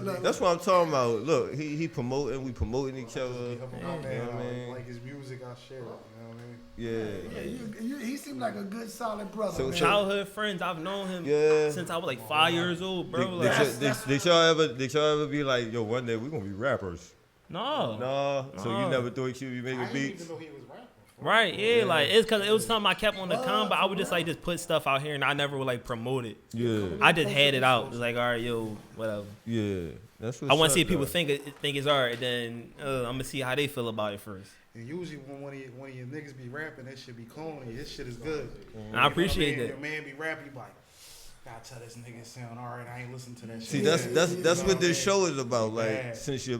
Look. that's what I'm talking about. Look, he promoting, we promoting each other. Helping my You man know what I out. mean? Like his music, I share it. You know what I mean? Yeah. He seemed like a good, solid brother, So man. Childhood friends. I've known him Yeah. since I was like 5 years old, bro. Like, Did y'all ever be like, yo, one day we gonna be rappers? no. No. So you No. never thought you'd be I making didn't beats? even know he was rapping. Right, yeah, like it's cause it was something I kept on the come, but I would just like just put stuff out here and I never would like promote it. Yeah. I just had it out. It's like, all right, yo, whatever. Yeah. That's what I want to see if people think it's art, and then I'm gonna see how they feel about it first. And usually when one of your niggas be rapping, that shit be corny. This shit is good. And I appreciate You know what I mean? that. Your man be rapping, you be like, gotta tell this nigga sound all right. I ain't listen to that shit. See, that's You what know this I show is about. Like, Yeah. since you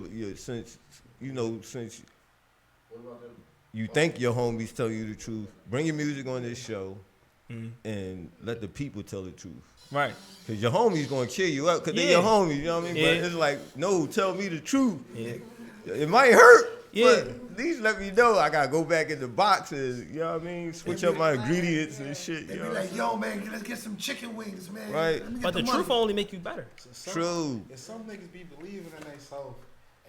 think your homies tell you the truth, bring your music on this show, and let the people tell the truth. Right. Cause your homies gonna cheer you up, cause they Yeah. your homies. You know what I mean? Yeah. But it's like, no, tell me the truth. Yeah. It might hurt, Yeah. but at least let me know. I gotta go back in the boxes. You know what I mean? Switch up my ingredients and shit. They You be know? like, yo, man, let's get some chicken wings, man. Right. Let me get But the money. truth will only make you better. True. If some niggas be believing in themselves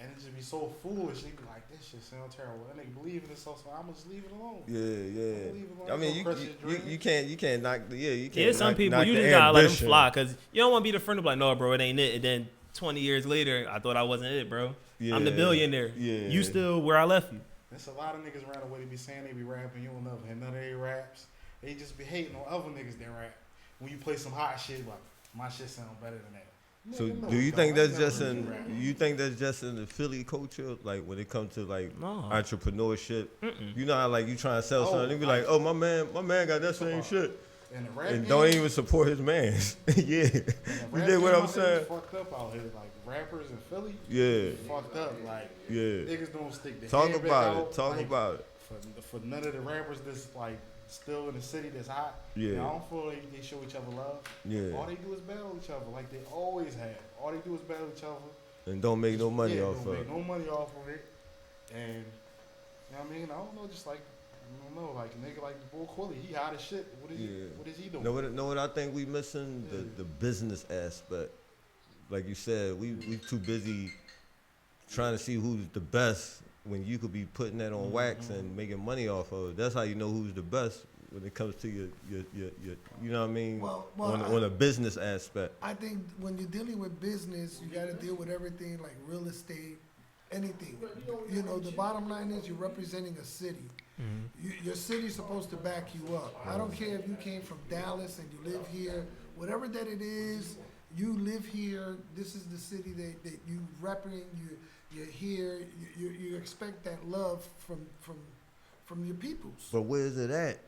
and it just be so foolish, they be like, this shit sound terrible. That nigga believe in himself, so I'm just leave it alone. Yeah. I mean, Crush his dreams. you can't knock the you can't. Yeah, some knock- people knock you the just gotta let them ambition. fly, cause you don't want to be the friend of like, no, bro, it ain't it. And then 20 years later, I thought I wasn't it, bro. I'm the Yeah. billionaire. Yeah. You still where I left you. There's a lot of niggas around the way they be saying they be rapping. You don't never hear none of their raps. They just be hating on other niggas that rap. When you play some hot shit, like, my shit sound better than that. So Nigga, no, do you dog. think I that's never just heard in you rap. you think that's just in the Philly culture, like when it comes to like No. entrepreneurship? You know how like you trying to sell Oh, something, they be like, oh my man got that same shit, And the rap and game- don't even support his man's. Yeah, and the you rap dig what game I'm out there saying? is fucked up out here. Like, rappers in Philly, Yeah, fucked up. Like, yeah. niggas don't stick their Talk head back about out, it. Talk like, about it. For none of the rappers that's like still in the city that's hot. Yeah. I don't feel like they show each other love. Yeah, All they do is battle each other like they always have. All they do is battle each other. and don't make no money Yeah, off don't of make it. no money off of it. And you know what I mean? I don't know, just like I don't know, like a nigga like Bull Quilly, he hot as shit. What is Yeah. what is he doing? Know what I think we missing? The business aspect. Like you said, we too busy trying to see who's the best when you could be putting that on wax and making money off of it. That's how you know who's the best when it comes to your you know what I mean? Well, on a business aspect. I think when you're dealing with business, you got to deal with everything like real estate, anything. You know, the bottom line is you're representing a city. Your city's supposed to back you up. I don't care if you came from Dallas and you live here, whatever that it is, you live here. This is the city that you represent. You're here. You expect that love from your peoples. But where is it at?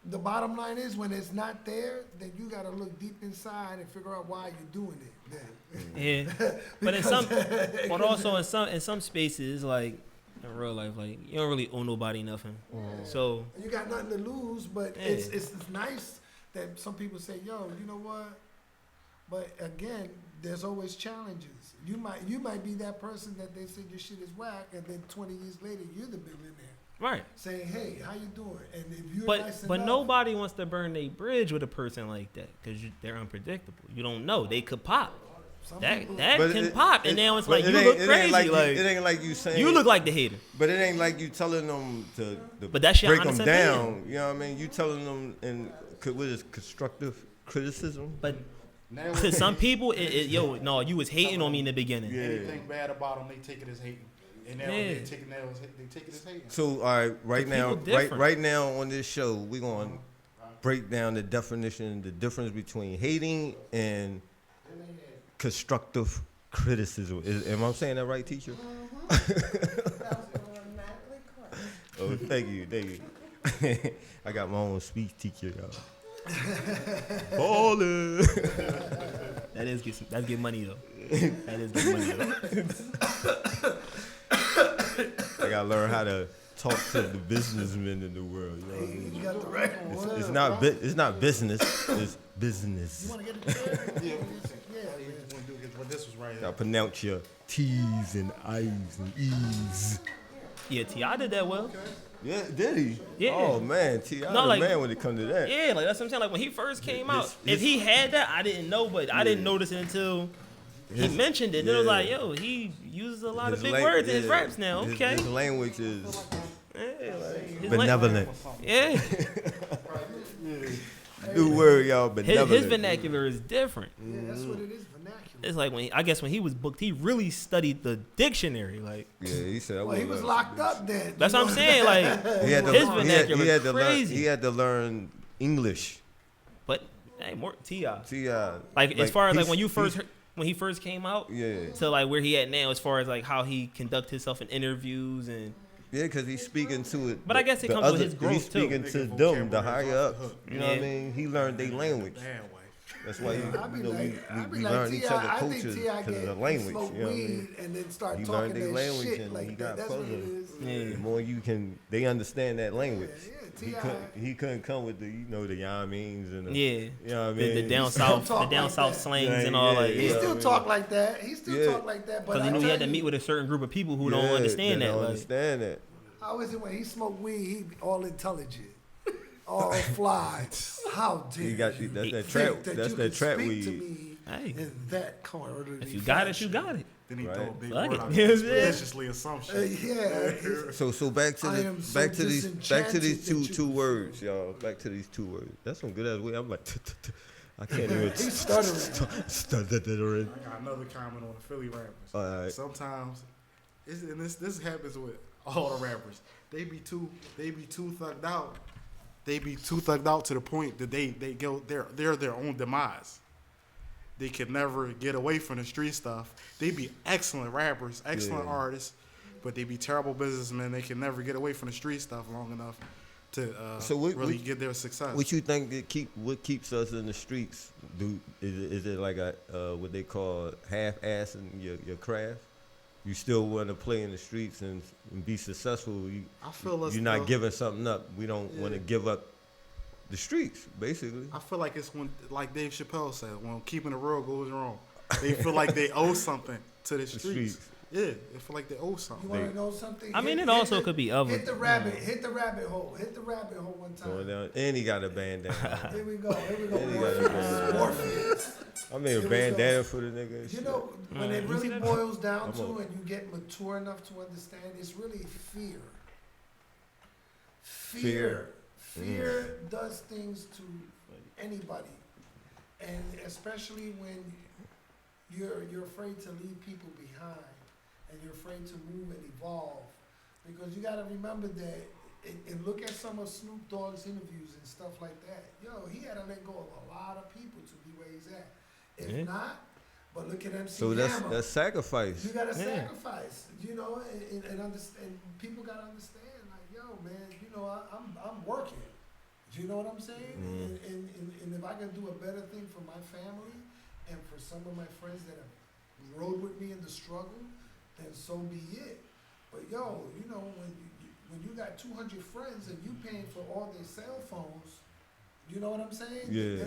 The bottom line is when it's not there, then you got to look deep inside and figure out why you're doing it. Then. Yeah. But but also in some spaces, like in real life, like you don't really owe nobody nothing. So You got nothing to lose, but Yeah. it's nice that some people say, "Yo, you know what?" But again, there's always challenges. You might be that person that they said your shit is whack, and then 20 years later, you're the billionaire right. saying, "Hey, how you doing?" And if you're nice But enough, nobody wants to burn a bridge with a person like that because they're unpredictable. You don't know. They could pop. some That people, that But can it- pop, and it- now it's but like it you ain't- look it ain't crazy. like Like it ain't like you saying you look like the hater. But it ain't like you telling them to But that's your break them honest down. opinion. You know what I mean? You telling them in what is constructive criticism? But Now to some people, no, you was hating on me in the beginning. Yeah. anything bad about them, they take it as hating. And now Yeah. they take it as hating. So all right, right The now, people right different. right now on this show, we're gonna break down the definition, the difference between hating and constructive criticism. Am I saying that right, teacher? Oh, thank you. I got my own speech teacher, y'all. Baller. That's get money though. That is get money though. I gotta learn how to talk to the businessmen in the world. You know what I mean? You got the right one. It's not business. It's business. You want to get it? Yeah. But this was right. Gotta pronounce your T's and I's and E's. Yeah, T.I. did that well. Yeah, did he? Yeah. Oh man, T.I. No, the like- man when it comes to that. Yeah, like that's what I'm saying. Like when he first came out, His- if he had that, I didn't know, but I didn't notice it until he mentioned it. Then it was yeah. like, yo, he uses a lot of big lang- words in his yeah, raps now. Okay. His language is Yeah, like, his benevolent. Yeah. New word, y'all. Benevolent. His vernacular is different. Yeah, that's what it is, vernacular. It's like I guess when he was booked, he really studied the dictionary. Like Yeah, he said. Well, he was locked up then. that's what I'm saying. Like He had to, his vernacular he had to learn. crazy. He had to learn English. But hey, more T.I. T.I. Like as far as like he's- when you he's- first when he first came out, Yeah. to like where he at now, as far as like how he conduct himself in interviews and. Yeah, because he's speaking to it. But I guess it the comes with other- his growth, He's speaking too. to Nigga them, the vocabulary's higher off ups. the hook. You know what I Yeah. mean? He learned their language. Bad way. That's why I be we like, learn each other's I think cultures T.I. because of the get language. smoke You know what I weed mean? and then start You talking learn their that language shit and like you that. got That's what it closer. is. Yeah. The more you can, they understand that language. Yeah, T.I. He couldn't come with the the yamins and the, Yeah. you know what I The mean? down He still south, the talk down like south that. slangs Yeah, and all yeah, that. He yeah. still talk like that. He still Yeah. talk like that. But Because he I knew he tell had to you, meet with a certain group of people who don't Yeah, understand they that. don't Like, understand that. how is it when he smoke weed? He be all intelligent, all fly. How dare You got you that's that think trap. that That's you that can trap speak to weed. me Hey. in that corner? if you got it, you got it. Then he Right. throw a big Fuck word it. out Yeah, there, yeah. suspiciously or some shit. Yeah. So back to I am so back to these disenchanted two that you- two words, y'all. Back to these two words. That's some good ass way. I'm like, I can't even He's stuttering. stuttering. I got another comment on the Philly rappers. All right. Sometimes, and this happens with all the rappers. They be too thugged out. They be too thugged out to the point that they're their own demise. They can never get away from the street stuff. They be excellent rappers, excellent Yeah. artists, but they be terrible businessmen. They can never get away from the street stuff long enough to really get their success. What you think what keeps us in the streets? Is it like a what they call half-assing your craft? You still want to play in the streets and be successful. I feel us You're not though- giving something up. We don't want to give up the streets, basically. I feel like it's when, like Dave Chappelle said, when keeping it real goes wrong. They feel like they owe something to the streets. streets. Yeah, they feel like they owe You something. want to know something? I mean, it also could be other. Hit the rabbit hole. Hit the rabbit hole one Going time. down, and he got a bandana. Here we go. And he got a bandana. Morpheus. I made a Here we bandana go. for the nigga. and You shit. know, when it You really see that? boils down Come to on. and you get mature enough to understand, it's really fear. Fear. Fear does things to anybody, and especially when you're afraid to leave people behind, and you're afraid to move and evolve, because you got to remember that. And look at some of Snoop Dogg's interviews and stuff like that. Yo, he had to let go of a lot of people to be where he's at. If Yeah. not, but look at MC So Hammer. that's sacrifice. You gotta Yeah. sacrifice, and understand. People gotta understand, like, yo, man, I'm working. You know what I'm saying? And if I can do a better thing for my family and for some of my friends that have rode with me in the struggle, then so be it. But yo, when you got 200 friends and you paying for all their cell phones, you know what I'm saying? Yeah.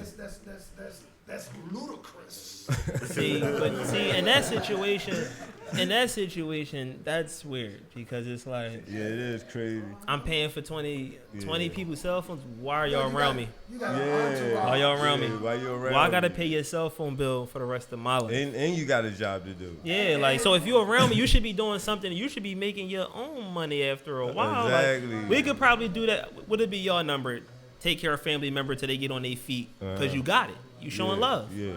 That's ludicrous. See, in that situation, that's weird because it's like Yeah, it is crazy. I'm paying for 20 Yeah. people's cell phones. Why are Yo, y'all you around got- me? You got Yeah. an entourage. Why y'all around me? Why you around? Well, I gotta me? pay your cell phone bill for the rest of my life. And you got a job to do. Yeah, like so if you're around me, you should be doing something. You should be making your own money after a while. Exactly. Like, we could probably do that. Would it be your number? Take care of family member till they get on their feet because you got it. You showing love. Yeah.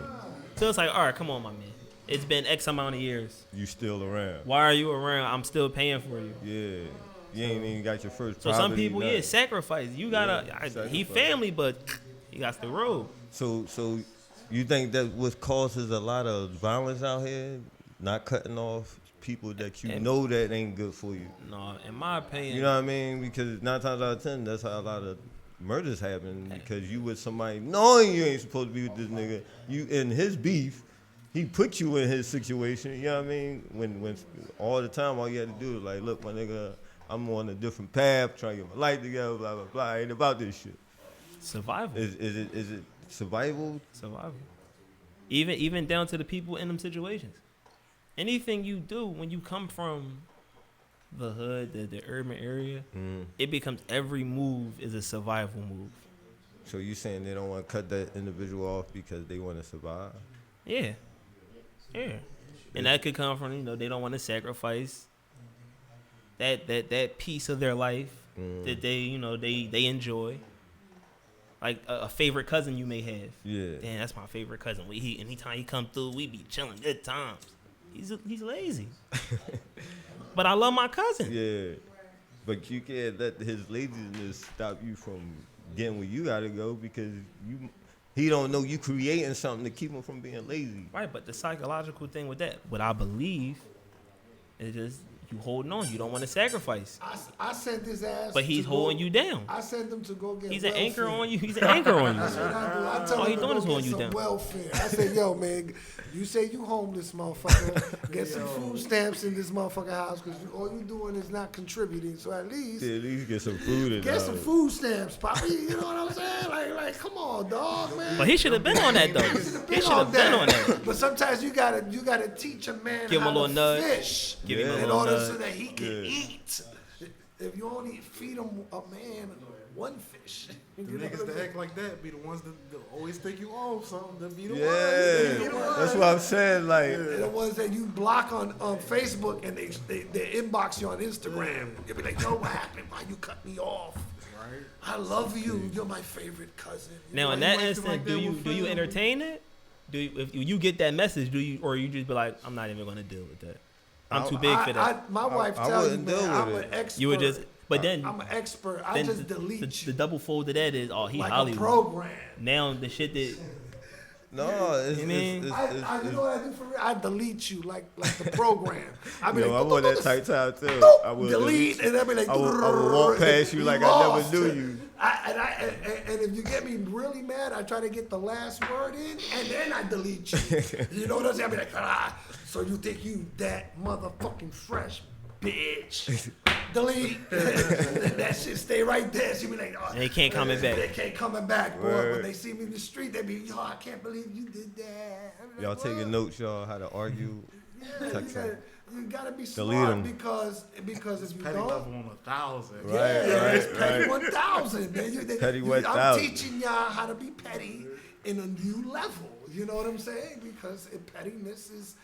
So it's like, all right, come on, my man. It's been X amount of years. You still around. Why are you around? I'm still paying for you. Yeah. You ain't even got your first So some property, people, nothing. sacrifice. You gotta. He sacrifice. family, but he got the road. So You think that what causes a lot of violence out here? Not cutting off people that you know that ain't good for you. No, in my opinion. You know what I mean? Because 9 times out of 10, that's how a lot of murders happen. Because you with somebody knowing you ain't supposed to be with this nigga. You in his beef. He put you in his situation. You know what I mean? When all the time, all you had to do is like, look, my nigga, I'm on a different path, trying to get my life together, blah, blah, blah. I ain't about this shit. Survival. Is it survival? Survival. Even down to the people in them situations. Anything you do when you come from the hood, the urban area, it becomes every move is a survival move. So you saying they don't want to cut that individual off because they want to survive? Yeah. Yeah. And that could come from, they don't want to sacrifice that piece of their life that they enjoy. Like a favorite cousin you may have. Yeah. Damn, that's my favorite cousin. Anytime he come through, we be chilling, good times. He's lazy. But I love my cousin. Yeah. But you can't let his laziness stop you from getting where you gotta go because he don't know you creating something to keep him from being lazy. Right, but the psychological thing with that, what I believe, is just you holding on. You don't want to sacrifice. I sent his ass. But he's holding you down. I sent him to go get. He's an anchor on you. He's an anchor on you. That's what I do. I tell All him he to doing go is holding get you some down. welfare. I said, yo, man, you say you homeless, motherfucker. Get some food stamps in this motherfucker house because all you doing is not contributing. So at least get some food in get some food stamps, Poppy. You know what I'm saying? Like, come on, dog, man. But he should have been on that though. He should have been on that. But sometimes you gotta teach a man Give him how a little to nudge. fish Give him a in little order nudge. so that he can eat. If you only feed him a man one fish, The niggas that act like that be the ones that always think you owe something. That be the Yeah, ones. Be the ones. that's what I'm saying. Like, they're the ones that you block on Facebook and they inbox you on Instagram. You'll be like, yo, what happened? Why you cut me off? Right. I love you. You're my favorite cousin. Now in you that acting instant, like do that you with do you family. entertain it? If you get that message, or you just be like, I'm not even gonna deal with that. I'm too big for that. My wife I tells me, wouldn't deal man, I'm with an it. expert. You would just, but then I'm an expert. I then just delete the double fold of that is, he like Hollywood. a program. Now the shit that no, it's, You mean? You know what I do for real? I delete you like the program. I be yo, like, I want that tight time too. boop, I would delete, and I be like, I would walk past you like I lost. never knew you. And if you get me really mad, I try to get the last word in, and then I delete you. You know what I'm saying? I be like, so you think you that motherfucking fresh, bitch. Delete. That shit stay right there. She be like, oh, they can't coming back. They can't coming back, boy. Word. When they see me in the street, they be, yo, I can't believe you did that. I be like, Y'all "What?" taking notes, y'all, how to argue. Yeah, Text them. you gotta be Delete smart 'em. because if you Petty don't, level on 1,000. Right, yeah, right, it's petty right. 1,000, man. Petty I'm 1,000. teaching y'all how to be petty in a new level. You know what I'm saying? Because pettiness is,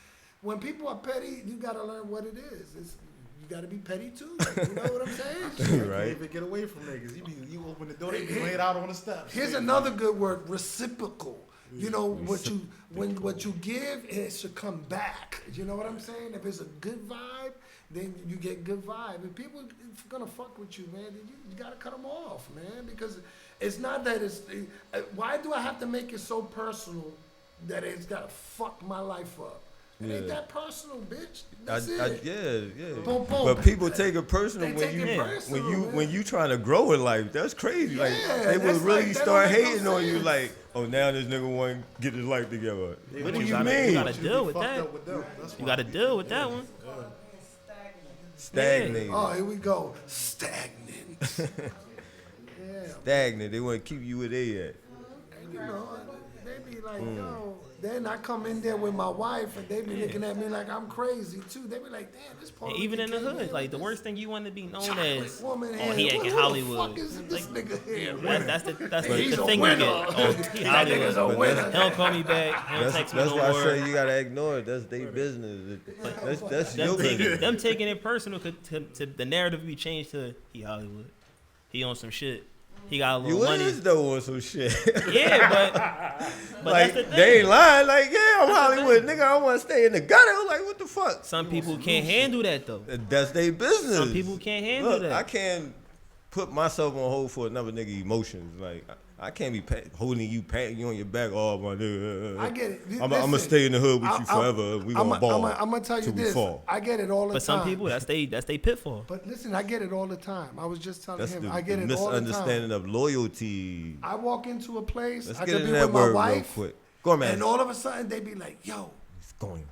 when people are petty, you gotta learn what it is. You gotta be petty too. You know what I'm saying? Right. Can't even get away from niggas. You open the door, they be laid out on the steps. Here's another good word: reciprocal. You know what you give, it should come back. You know what I'm saying? If it's a good vibe, then you get good vibe. If people is gonna fuck with you, man, then you gotta cut them off, man. Because it's not that it's. Why do I have to make it so personal that it's gotta fuck my life up? It ain't Yeah. that personal, bitch. That's it. Yeah. Boom, boom. But people take it personal They when take you it personal, man. when you trying to grow in life. That's crazy. Like Yeah, they will that's really like- that start don't make no hating on you. sense. Like, oh, now this nigga want to get his life together. What do you gotta- mean? you gotta deal with Fucked that. up with them. That's You why. got to deal with that one. Stagnant. Oh, here we go. Stagnant. Yeah. Stagnant. They want to keep you where they at. And you know, they be like, yo. Then I come in there with my wife, and they be looking at me like I'm crazy too. They be like, damn, this Puerto And even in the Rican hood, man like the with worst thing you want to be known chocolate as, woman oh, here. he ain't in Who the Hollywood. fuck is this nigga here? That's the He's the a thing you winner. get. Oh, he That nigga's a Hollywood. winner. He don't call me back. He don't That's text me why no I more. say you gotta ignore it. That's their business. That's your business. Them taking it personal to the narrative be changed to he Hollywood. He on some shit. He got a little You money. is though on some shit. Yeah, but Like that's the thing. they ain't lying. Like yeah, I'm That's the Hollywood, nigga. I want to stay in the gutter. Like what the fuck? Some people can't handle that though. That's their business. Some people can't handle Look, that. I can't. put myself on hold for another nigga emotions. Like I can't be holding you, patting you on your back. Oh my nigga. I get it. I'm gonna stay in the hood with you forever. We gonna ball. I'm gonna tell you till we this. fall. I get it all the time. But some people, that's they pitfall. But listen, I get it all the time. I was just telling That's him, the, I get the it all the misunderstanding time. of loyalty. I walk into a place, Let's I get could be into with that my word real wife, quick. Go on, man. and all of a sudden they be like, "Yo, It's going.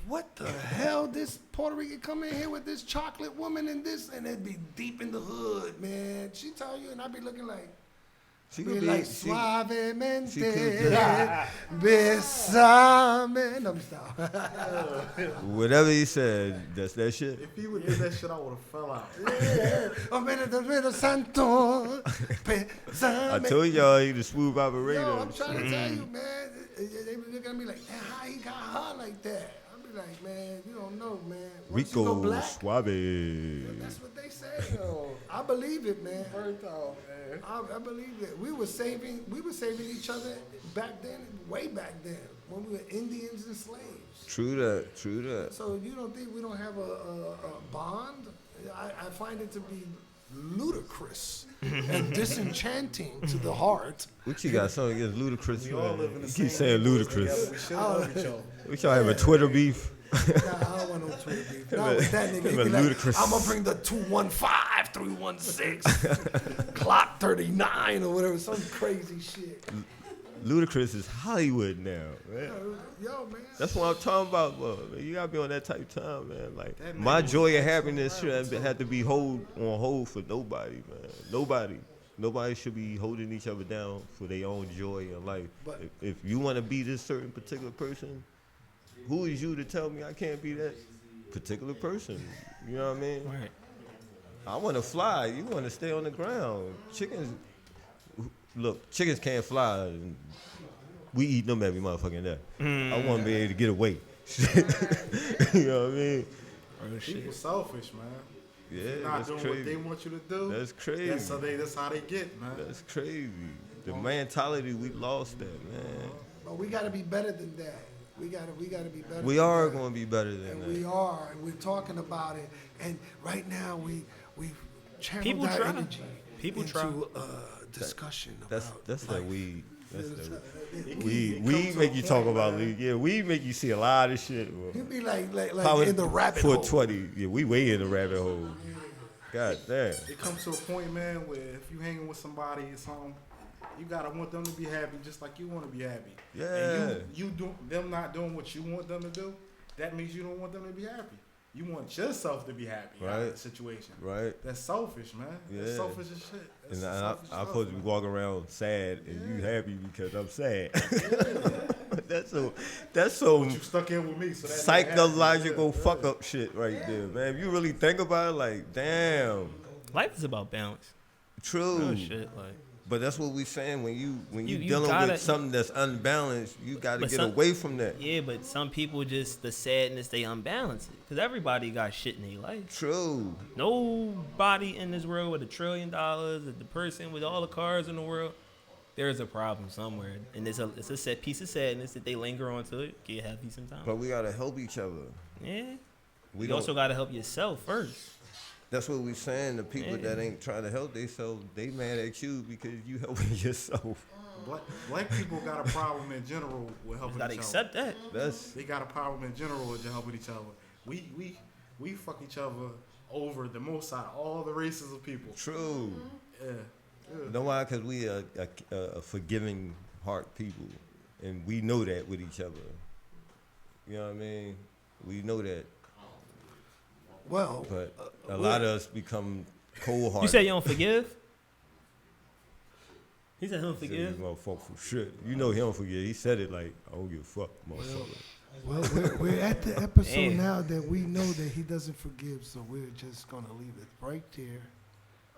what the hell? This Puerto Rican come in here with this chocolate woman and this," and it'd be deep in the hood, man. She tell you, and I'd be looking like. She Be could be like she suavemente, could besame. No, stop. whatever he said. That's that shit. If he would do that shit, I would have fell out. Oh, Espíritu Santo, I besame. told y'all he the smooth operator. Yo, I'm trying to tell you, man. They be looking at me like, "Man, how he got her like that?" I be like, "Man, you don't know, man. Once you go Rico black, Suave. that's what they say, yo. I believe it, man. Burnt out, man. I believe it. We were saving each other back then, way back then, when we were Indians and slaves. True that. True that. So you don't think we don't have a bond? I find it to be ludicrous and disenchanting to the heart. What you got? Something against ludicrous? We all live in the You same keep saying neighborhoods ludicrous. together. We should love each other. We y'all have a Twitter beef. Nah, I don't want no Twitter beef. Not with that nigga. He be like, ludicrous. I'm gonna bring the 215, 316, clock 39 or whatever, some crazy shit. Ludicrous is Hollywood now, man. Yo, man. That's what I'm talking about, bro. You gotta be on that type of time, man. Like That my nigga joy was and happiness shouldn't have to be on hold for nobody, man. Nobody should be holding each other down for their own joy in life. But- If you want to be this certain particular person, who is you to tell me I can't be that particular person? You know what I mean? Right. I want to fly. You want to stay on the ground. Chickens can't fly. We eat them every motherfucking day. I want to be able to get away. You know what I mean? People selfish, man. Yeah, You're not that's doing crazy. what they want you to do. That's crazy. That's how they get, man. That's crazy. The mentality, we lost that, man. But we gotta be better than that. We gotta be better. We than are that. going to be better than And that. we are, and we're talking about it. And right now, we've channeled People that try. energy People into try. discussion That's about that life. weed. That's that It weed. comes We to make a you point, talk about man. lead. Yeah, we make you see a lot of shit. Bro. You be like How in the rabbit hole. 420. Yeah, we way in the rabbit hole. God damn. It comes to a point, man, where if you hanging with somebody or something, you gotta want them to be happy just like you want to be happy. Yeah. And you do them not doing what you want them to do, that means you don't want them to be happy. You want yourself to be happy out of Right. the situation. Right. That's selfish, man. That's Yeah. selfish as shit. That's And selfish I'm stuff, supposed to be man. walking around sad and you happy because I'm sad. that's so But you stuck in with me, so that psychological fuck up shit right there, man. If you really think about it, like, damn. Life is about balance. True. Real shit. Like, But that's what we saying when you You dealing gotta- with something that's unbalanced, you got to But get some- away from that. yeah, but some people just the sadness they unbalance it because everybody got shit in their life. True. Nobody in this world with $1 trillion, the person with all the cars in the world, there's a problem somewhere, and it's a set piece of sadness that they linger onto it. Get happy sometimes. But we got to help each other. Yeah. We You also don't. got to help yourself first. That's what we saying. The people Yeah. that ain't trying to help themselves, they mad at you because you helping yourself. Black people got a problem in general with helping You got to each accept that. That's They got a problem in general with helping each other. We fuck each other over the most out of all the races of people. true. Yeah. You know why? Because we are a forgiving heart people, and we know that with each other. You know what I mean? We know that, Well, but a lot of us become cold-hearted. You say you don't forgive? He said he don't Said forgive. these motherfuckers shit. You know he don't forget. He said it like, I don't give a fuck, motherfucker. well, we're at the episode Damn. now that we know that he doesn't forgive, so we're just gonna leave it right there.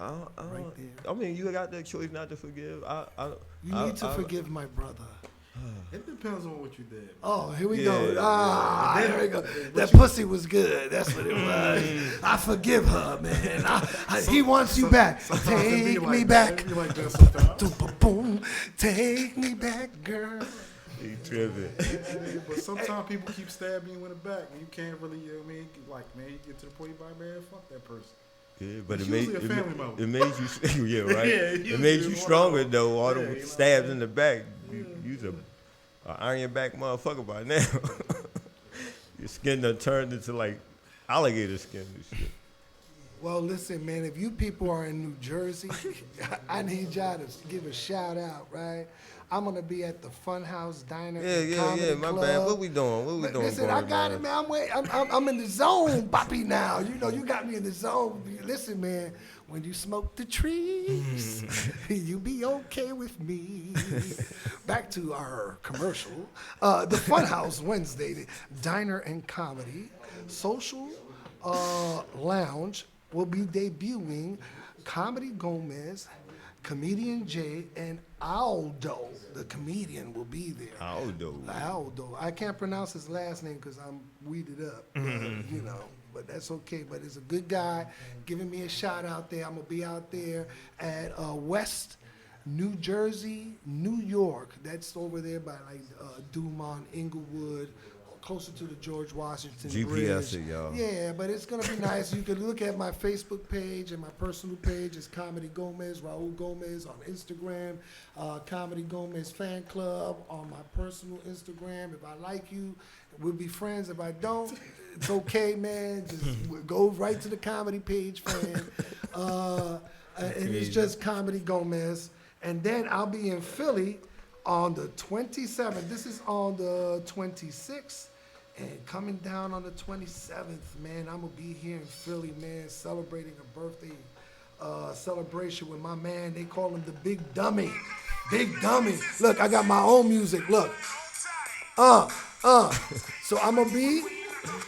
Right there. I mean, you got that choice not to forgive. You need to forgive my brother. It depends on what you did. Oh, here we Yeah, go. yeah. There we go. That pussy was good. That's what it was. I forgive her, man. He wants you back. Sometimes it be Take like me that. back. It be like that sometimes. Boom. Take me back, girl. He tripping. But sometimes people keep stabbing you in the back, and you can't really, you know what I mean, like, man, you get to the point, you like, man, fuck that person. Yeah, but It's it made usually a family member. it made you yeah right. Yeah, it usually made you it's stronger one of though. All Yeah, the you know. stabs in the back. You's a iron back motherfucker by now. Your skin done turned into like alligator skin and shit. Well, listen, man, if you people are in New Jersey, I need y'all to give a shout out, right? I'm gonna be at the Funhouse Diner and Comedy My Club. bad. What we doing? What we But doing? listen, I got it, man. I'm in the zone, Poppy. Now, you know, you got me in the zone. Listen, man, when you smoke the trees, you be okay with me. Back to our commercial. The Funhouse Wednesday Diner and Comedy Social Lounge will be debuting Comedy Gomez, Comedian Jay, and Aldo, the comedian, will be there. Aldo. I can't pronounce his last name because I'm weeded up, you know, but that's okay. But it's a good guy giving me a shout out there. I'm going to be out there at West New Jersey, New York. That's over there by like Dumont, Inglewood, closer to the George Washington GPS Bridge. it, y'all. Yeah, but it's gonna be nice. You can look at my Facebook page and my personal page is Comedy Gomez, Raul Gomez on Instagram, Comedy Gomez Fan Club on my personal Instagram. If I like you, we'll be friends. If I don't, it's okay, man. Just go right to the comedy page, fan. And it's just Comedy Gomez. And then I'll be in Philly on the 27th. This is on the 26th. And coming down on the 27th, man, I'm going to be here in Philly, man, celebrating a birthday celebration with my man. They call him the Big Dummy. Big Dummy. Look, I got my own music. Look. So I'm going to be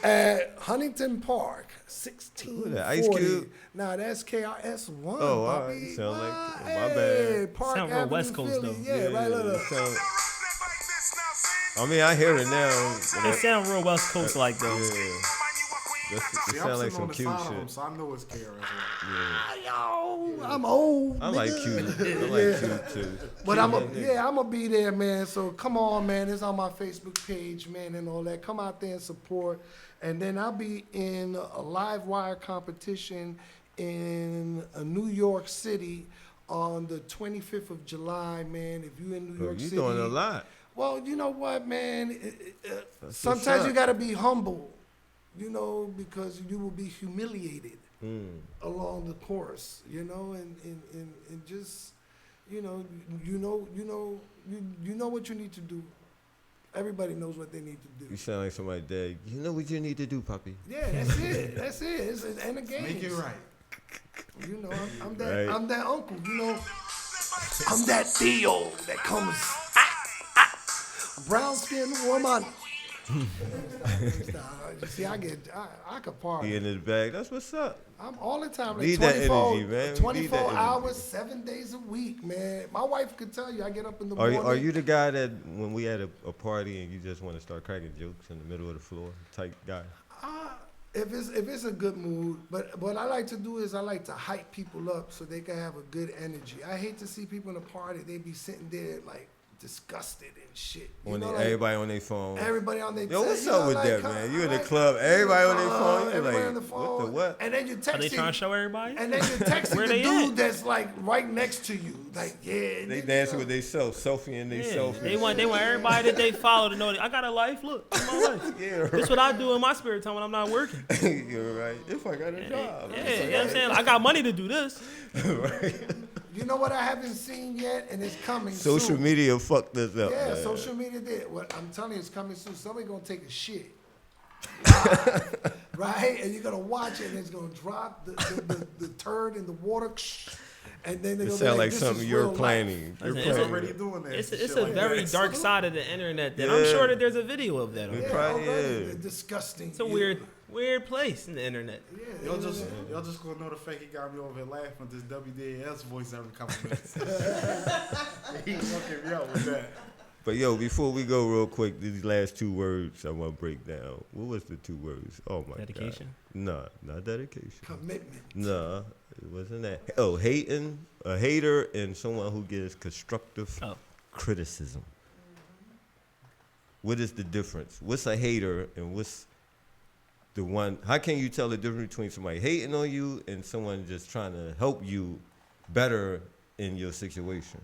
at Huntington Park, 1640. Ice Cube? Nah, that's KRS-One. Oh, all Bobby. right. You sound like What? my Hey, bad. Park Sound real Avenue, West Coast, Philly. though. Yeah, right. Look. I mean, I hear it now. It sound real West Coast like though. Yeah. It See, I'm sound like sitting some on the cute side of him, shit. so I know it's KRS. Yo, I'm old. I like nigga. cute. I like cute too. But I'm gonna be there, man. So come on, man. It's on my Facebook page, man, and all that. Come out there and support. And then I'll be in a live wire competition in New York City on the 25th of July, man. If you in New York You City, doing a lot. well, you know what, man? what's Sometimes up. you gotta be humble, you know, because you will be humiliated along the course, you know, and just, you know what you need to do. Everybody knows what they need to do. You sound like somebody dead. You know what you need to do, puppy. Yeah, that's it. That's it. It's and the game. Make it right. You know, I'm that. Right. I'm that uncle. You know, I'm that Theo that comes. Brown skinned woman. You see, I could party. He in his bag. That's what's up. I'm all the time. Like Need that 24, energy, man. We need 24 that energy. hours, 7 days a week, man. My wife could tell you I get up in the Are morning. you the guy that when we at a party and you just want to start cracking jokes in the middle of the floor type guy? If it's a good mood, but what I like to do is I like to hype people up so they can have a good energy. I hate to see people in a party, they be sitting there like disgusted and shit. You know, like, Everybody on their phone. everybody on their Yo, what's you up know, with like, that, man? You in the club, everybody on their phone. You're everybody like, on the phone. what the what? And then you Are texting. they trying to show everybody? And then you're texting Where the they dude at? that's like right next to you. Like, yeah. They nigga, dancing you with themselves, selfie and Yeah, themselves. they want everybody that they follow to know that I got a life. Look, it's my life. Yeah, This right. what I do in my spare time when I'm not working. You're right. If I got a job. Yeah, you know what I'm saying? I got money to do this. You know what I haven't seen yet, and it's coming Social soon. media fucked us up. Yeah, man. social media did. What I'm telling you, it's coming soon. Somebody gonna take a shit, right? And you're gonna watch it, and it's gonna drop the turd in the water, and then they're It gonna be sound like "This something is you're real life." planning. You're It's planning. Already doing that. It's shit a like very that. dark side of the internet that I'm Yeah. sure that there's a video of that. On Yeah. there. Probably already. is. Disgusting. It's a weird place in the internet. Y'all just gonna know the fact he got me over here laughing with this WDAS voice every couple minutes. He fucking me out with that. But yo, before we go real quick, these last two words I want to break down. What was the two words? Oh my Dedication? God. Nah, not dedication. Commitment. Nah, it wasn't that. Oh, hating, a hater and someone who gives constructive criticism. What is the difference? What's a hater and what's the one. How can you tell the difference between somebody hating on you and someone just trying to help you better in your situation?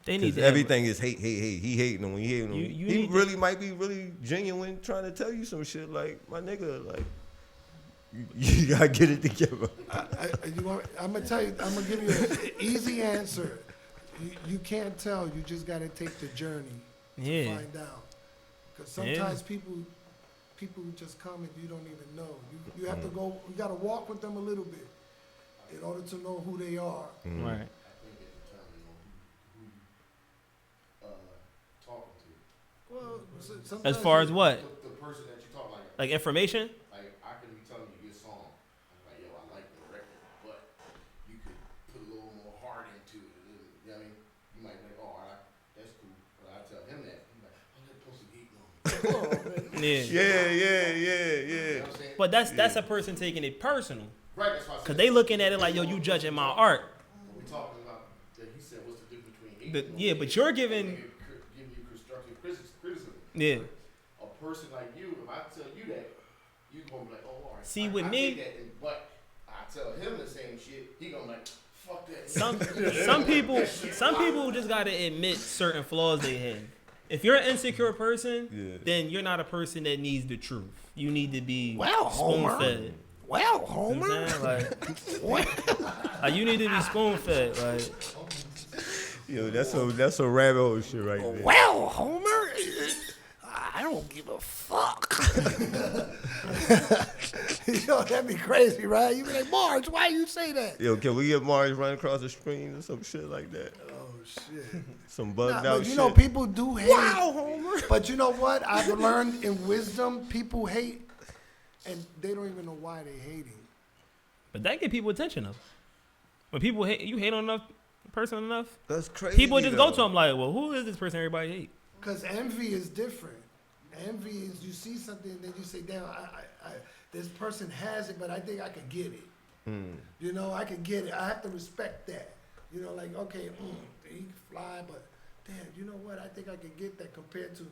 They need to everything is hate. He hating on me. He hating on me. You He need really might be really genuine, trying to tell you some shit. Like, my nigga, like, you gotta get it together. I'm gonna tell you. I'm gonna give you an easy answer. You can't tell. You just gotta take the journey to find out. Because sometimes people just come and you don't even know. You have to go. You gotta walk with them a little bit in order to know who they are. Right. Well, As far as what? The person that you talk Like information? like I could be telling you your song. I'm like, yo, I like the record, but you could put a little more heart into it. You know what I mean? You might be like, oh, that's cool. But I tell him that. He's like, oh, that pussy hating on me. Yeah. You know what I'm saying? But that's a person taking it personal. Right, that's why I said. Cause they looking at it like, yo, you judging my art. We talking about that. He said, what's the difference between hating on Yeah, me but you're and giving. giving you constructive criticism. Yeah. A person like you, if I tell you that, you gonna be like, oh, all right. See, with me- take that, but I tell him the same shit. He gonna be like, fuck that. Some people just gotta admit certain flaws they have. If you're an insecure person, then you're not a person that needs the truth. You need to be spoon fed. Well, You Homer. know what I'm saying? Like you need to be spoon fed. Like Yo, that's a rabbit hole shit right there. Well, Homer. I don't give a fuck. Yo, that'd be crazy, right? You'd be like, Marge, why you say that? Yo, can we get Mars running across the screen or some shit like that? Oh, shit. Some bugged But out you shit. know, people do hate. Wow, Homer. But you know what? I've learned in wisdom, people hate, and they don't even know why they hating. but that get people attention though. When people hate you hate on enough person enough, That's crazy. people just go to though. them like, well, who is this person everybody hate? Because envy is different. Envy is you see something and then you say, damn, this person has it, but I think I could get it. You know, I could get it. I have to respect that. You know, like, okay, he can fly, but damn, you know what? I think I could get that compared to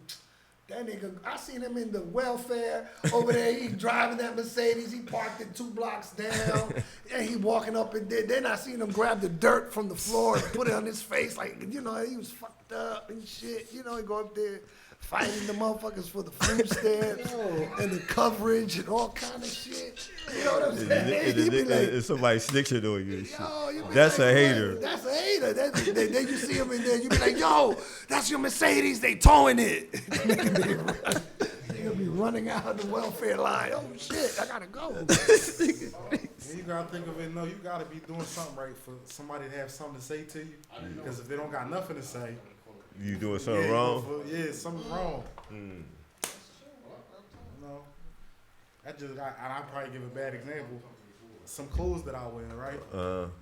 that nigga. I seen him in the welfare over there. He driving that Mercedes. He parked it 2 blocks down, and he walking up and then I seen him grab the dirt from the floor and put it on his face, like, you know, he was fucked up and shit. You know, he go up there fighting the motherfuckers for the food stamps and the coverage and all kind of shit. You know what I'm saying? He be like, It's somebody snitching on you and shit. yo, you be That's like, a hater. "What? That's a hater. Then you see him in there, you be like, yo, that's your Mercedes, they towing it. They'll be running out the welfare line. Oh shit, I gotta go. And you gotta think of it. No, you gotta be doing something right for somebody to have something to say to you. Because if they don't got nothing to say, You doing something yeah, wrong? Something's wrong. You know, I'll probably give a bad example. Some clothes that I wear, right?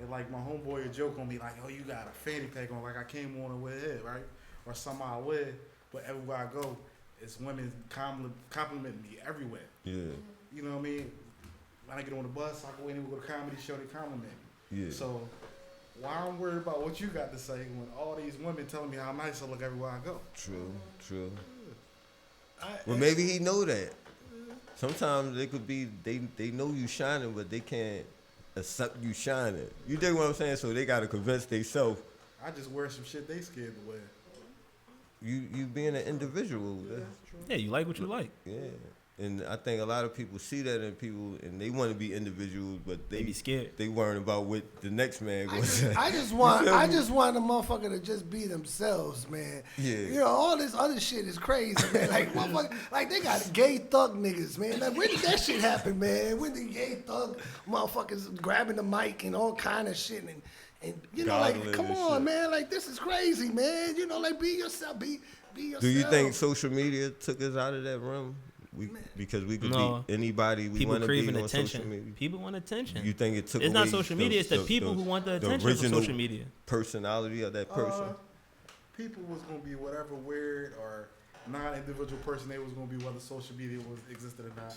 And like my homeboy, a joke on me, like, "Oh, you got a fanny pack on," like I came on to wear it, right? Or something I wear, but everywhere I go, it's women compliment me everywhere. Yeah. You know what I mean? When I get on the bus, I go anywhere with a comedy show, they compliment me. Yeah. So why I'm worried about what you got to say when all these women telling me how nice I look everywhere I go? True. Well, maybe he know that. Sometimes they could be they know you shining, but they can't accept you shining. You dig what I'm saying? So they gotta convince themselves. I just wear some shit they scared to wear. You being an individual. Yeah, you like what you like. Yeah. And I think a lot of people see that in people, and they want to be individuals, but They be scared. They worrying about what the next man going to say. I just want a motherfucker to just be themselves, man. Yeah. You know, all this other shit is crazy, man. Like, motherfucker, like they got gay thug niggas, man. Like, when did that shit happen, man? When the gay thug motherfuckers grabbing the mic and all kind of shit and you know, like, Goggling come and on, shit. man. Like, this is crazy, man. You know, like, be yourself. Be yourself. Do you think social media took us out of that realm? Because we could No. be anybody we People want to be craving on social attention. media. People want attention. You think it took It's not away social media. It's the people who want the attention from original social media. personality of that person? People was gonna be whatever weird or non-individual person they was gonna be, whether social media was existed or not.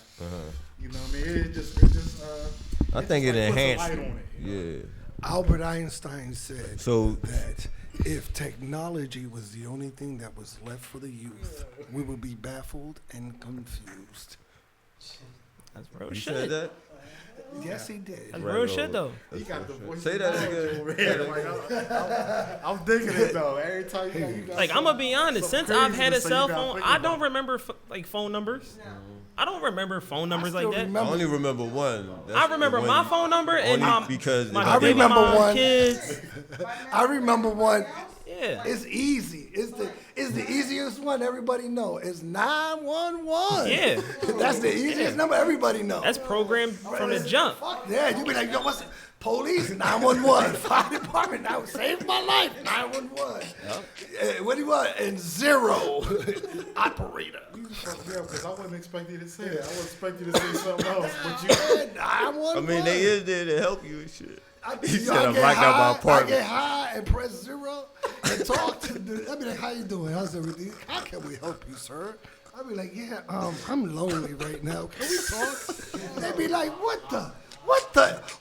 You know what I mean? It just I think it puts a enhanced light it. on it, you know? Yeah. Albert Einstein said So that if technology was the only thing that was left for the youth, we would be baffled and confused. That's real You shit. said that? Yes, he did. That's real shit though. He got the voice. Say that over again. here. Like, I'm digging it though. Every time you got Like I'm gonna be honest, something since I've crazy had to a say, cell you gotta phone, think I about don't remember like phone numbers. I don't remember phone numbers like still that. remember. I only remember one. That's I remember the my one- phone number and only because my I baby remember mom, one. kids. I remember one. Yeah. It's easy. It's the easiest one everybody know. It's 911. Yeah. That's the easiest number everybody know. That's programmed from the jump. Fuck yeah. You be like, yo, what's it? Police 911. Fire department. That would save my life. 911. What do you want? And 0. Operator. Yeah, because I wasn't expecting you to say that. I was expecting you to say something else. But you, 911. I mean, they is there to help you and shit. He said, "I'm locked out my I apartment." get high and press 0 and talk to the. I be like, "How you doing? How's everything? How can we help you, sir?" I be like, "Yeah, I'm lonely right now. Can we talk?" They be like, "What the?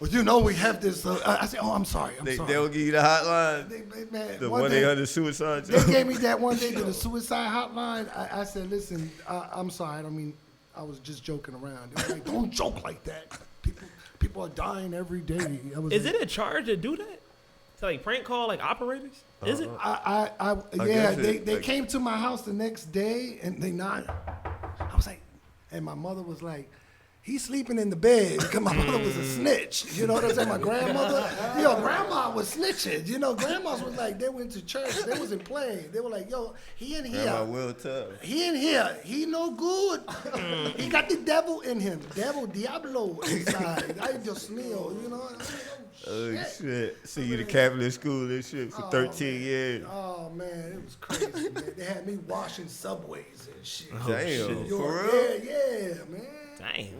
Well, you know, we have this." I say, "Oh, I'm sorry. I'm sorry." They'll give you the hotline. Man, The one day, 1-800 suicide. they gave me that one day to the suicide hotline. I said, "Listen, I'm sorry. I don't mean. I was just joking around." They were like, "Don't joke like that. People are dying every day." Is it a charge to do that? To like prank call like operators? Is it? Yeah, guess it- they like- came to my house the next day and they knocked. I was like, and my mother was like, he's sleeping in the bed because my mother was a snitch. You know what I'm saying? My grandmother, grandma was snitching. You know, grandmas was like, they went to church, they wasn't playing. They were like, yo, he in here. Grandma will tell. He in here. He no good. He got the devil in him. Diablo inside. I just smell, you know. Oh, shit. See you the Catholic school and shit for 13 years. Oh man, it was crazy, man. They had me washing subways and shit. Damn, Yo, for real? Yeah, man. Dang.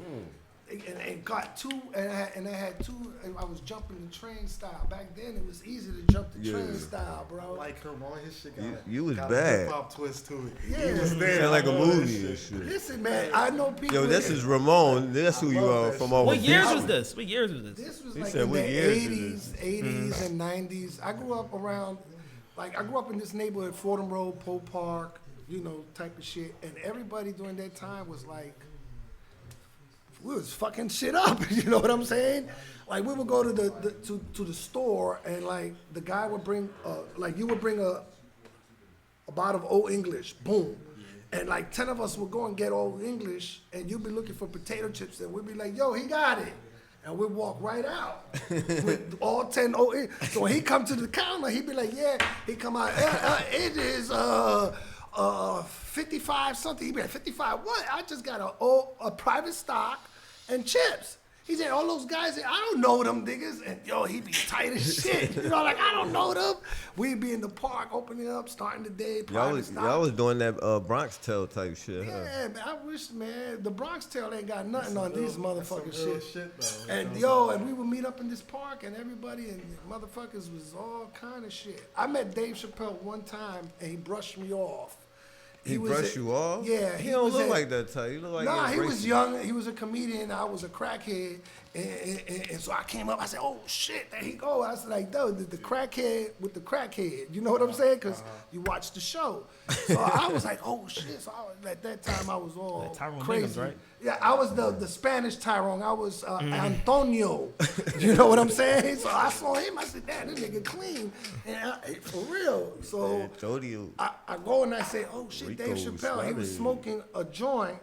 And got two, and I had two. And I was jumping the train style. Back then, it was easy to jump the train style, bro. like her on his shit got You was got bad. a hip-hop twist to it. Yeah. He was there. Sound like a on his movie and shit. shit. Listen, man, I know people. Yo, this is Ramon. That's who you are from over What years Beach. was this? What years was this? This was He like said, in what the years is 80s and 90s. I grew up around, I grew up in this neighborhood, Fordham Road, Poe Park, type of shit. And everybody during that time was like, we was fucking shit up. You know what I'm saying? Like we would go to the store and like the guy would bring you would bring a bottle of Old English, boom. And like 10 of us would go and get Old English and you'd be looking for potato chips and we'd be like, yo, he got it. And we'd walk right out with all 10 Old English. So when he come to the counter, he'd be like, yeah, he come out, it is 55 something. He'd be like, 55 what? I just got a private stock and chips. He said, all those guys, I don't know them niggas. And yo, he be tight as shit. Like, I don't know them. We'd be in the park, opening up, starting the day, private stock. Y'all was doing that Bronx Tale type shit, huh? Yeah, man, I wish, man, the Bronx Tale ain't got nothing on these motherfucking That's some real shit. though. And we would meet up in this park and everybody and motherfuckers was all kind of shit. I met Dave Chappelle one time and he brushed me off. He brushed you off? Yeah. He don't was look like that type. He look like nah, he was racist. young. He was a comedian. I was a crackhead. And so I came up. I said, oh, shit, there he go. I was like, dude, the crackhead with the crackhead. You know what I'm saying? Because you watch the show. So I was like, oh, shit. So at that time, I was all Tyrone crazy. Biggums, right? Yeah, I was the Spanish Tyrone. I was Antonio. You know what I'm saying? So I saw him. I said, damn, this nigga clean. And for real. So Antonio. I go and I say, oh, shit, Rico Dave Chappelle. He was Suave. smoking a joint.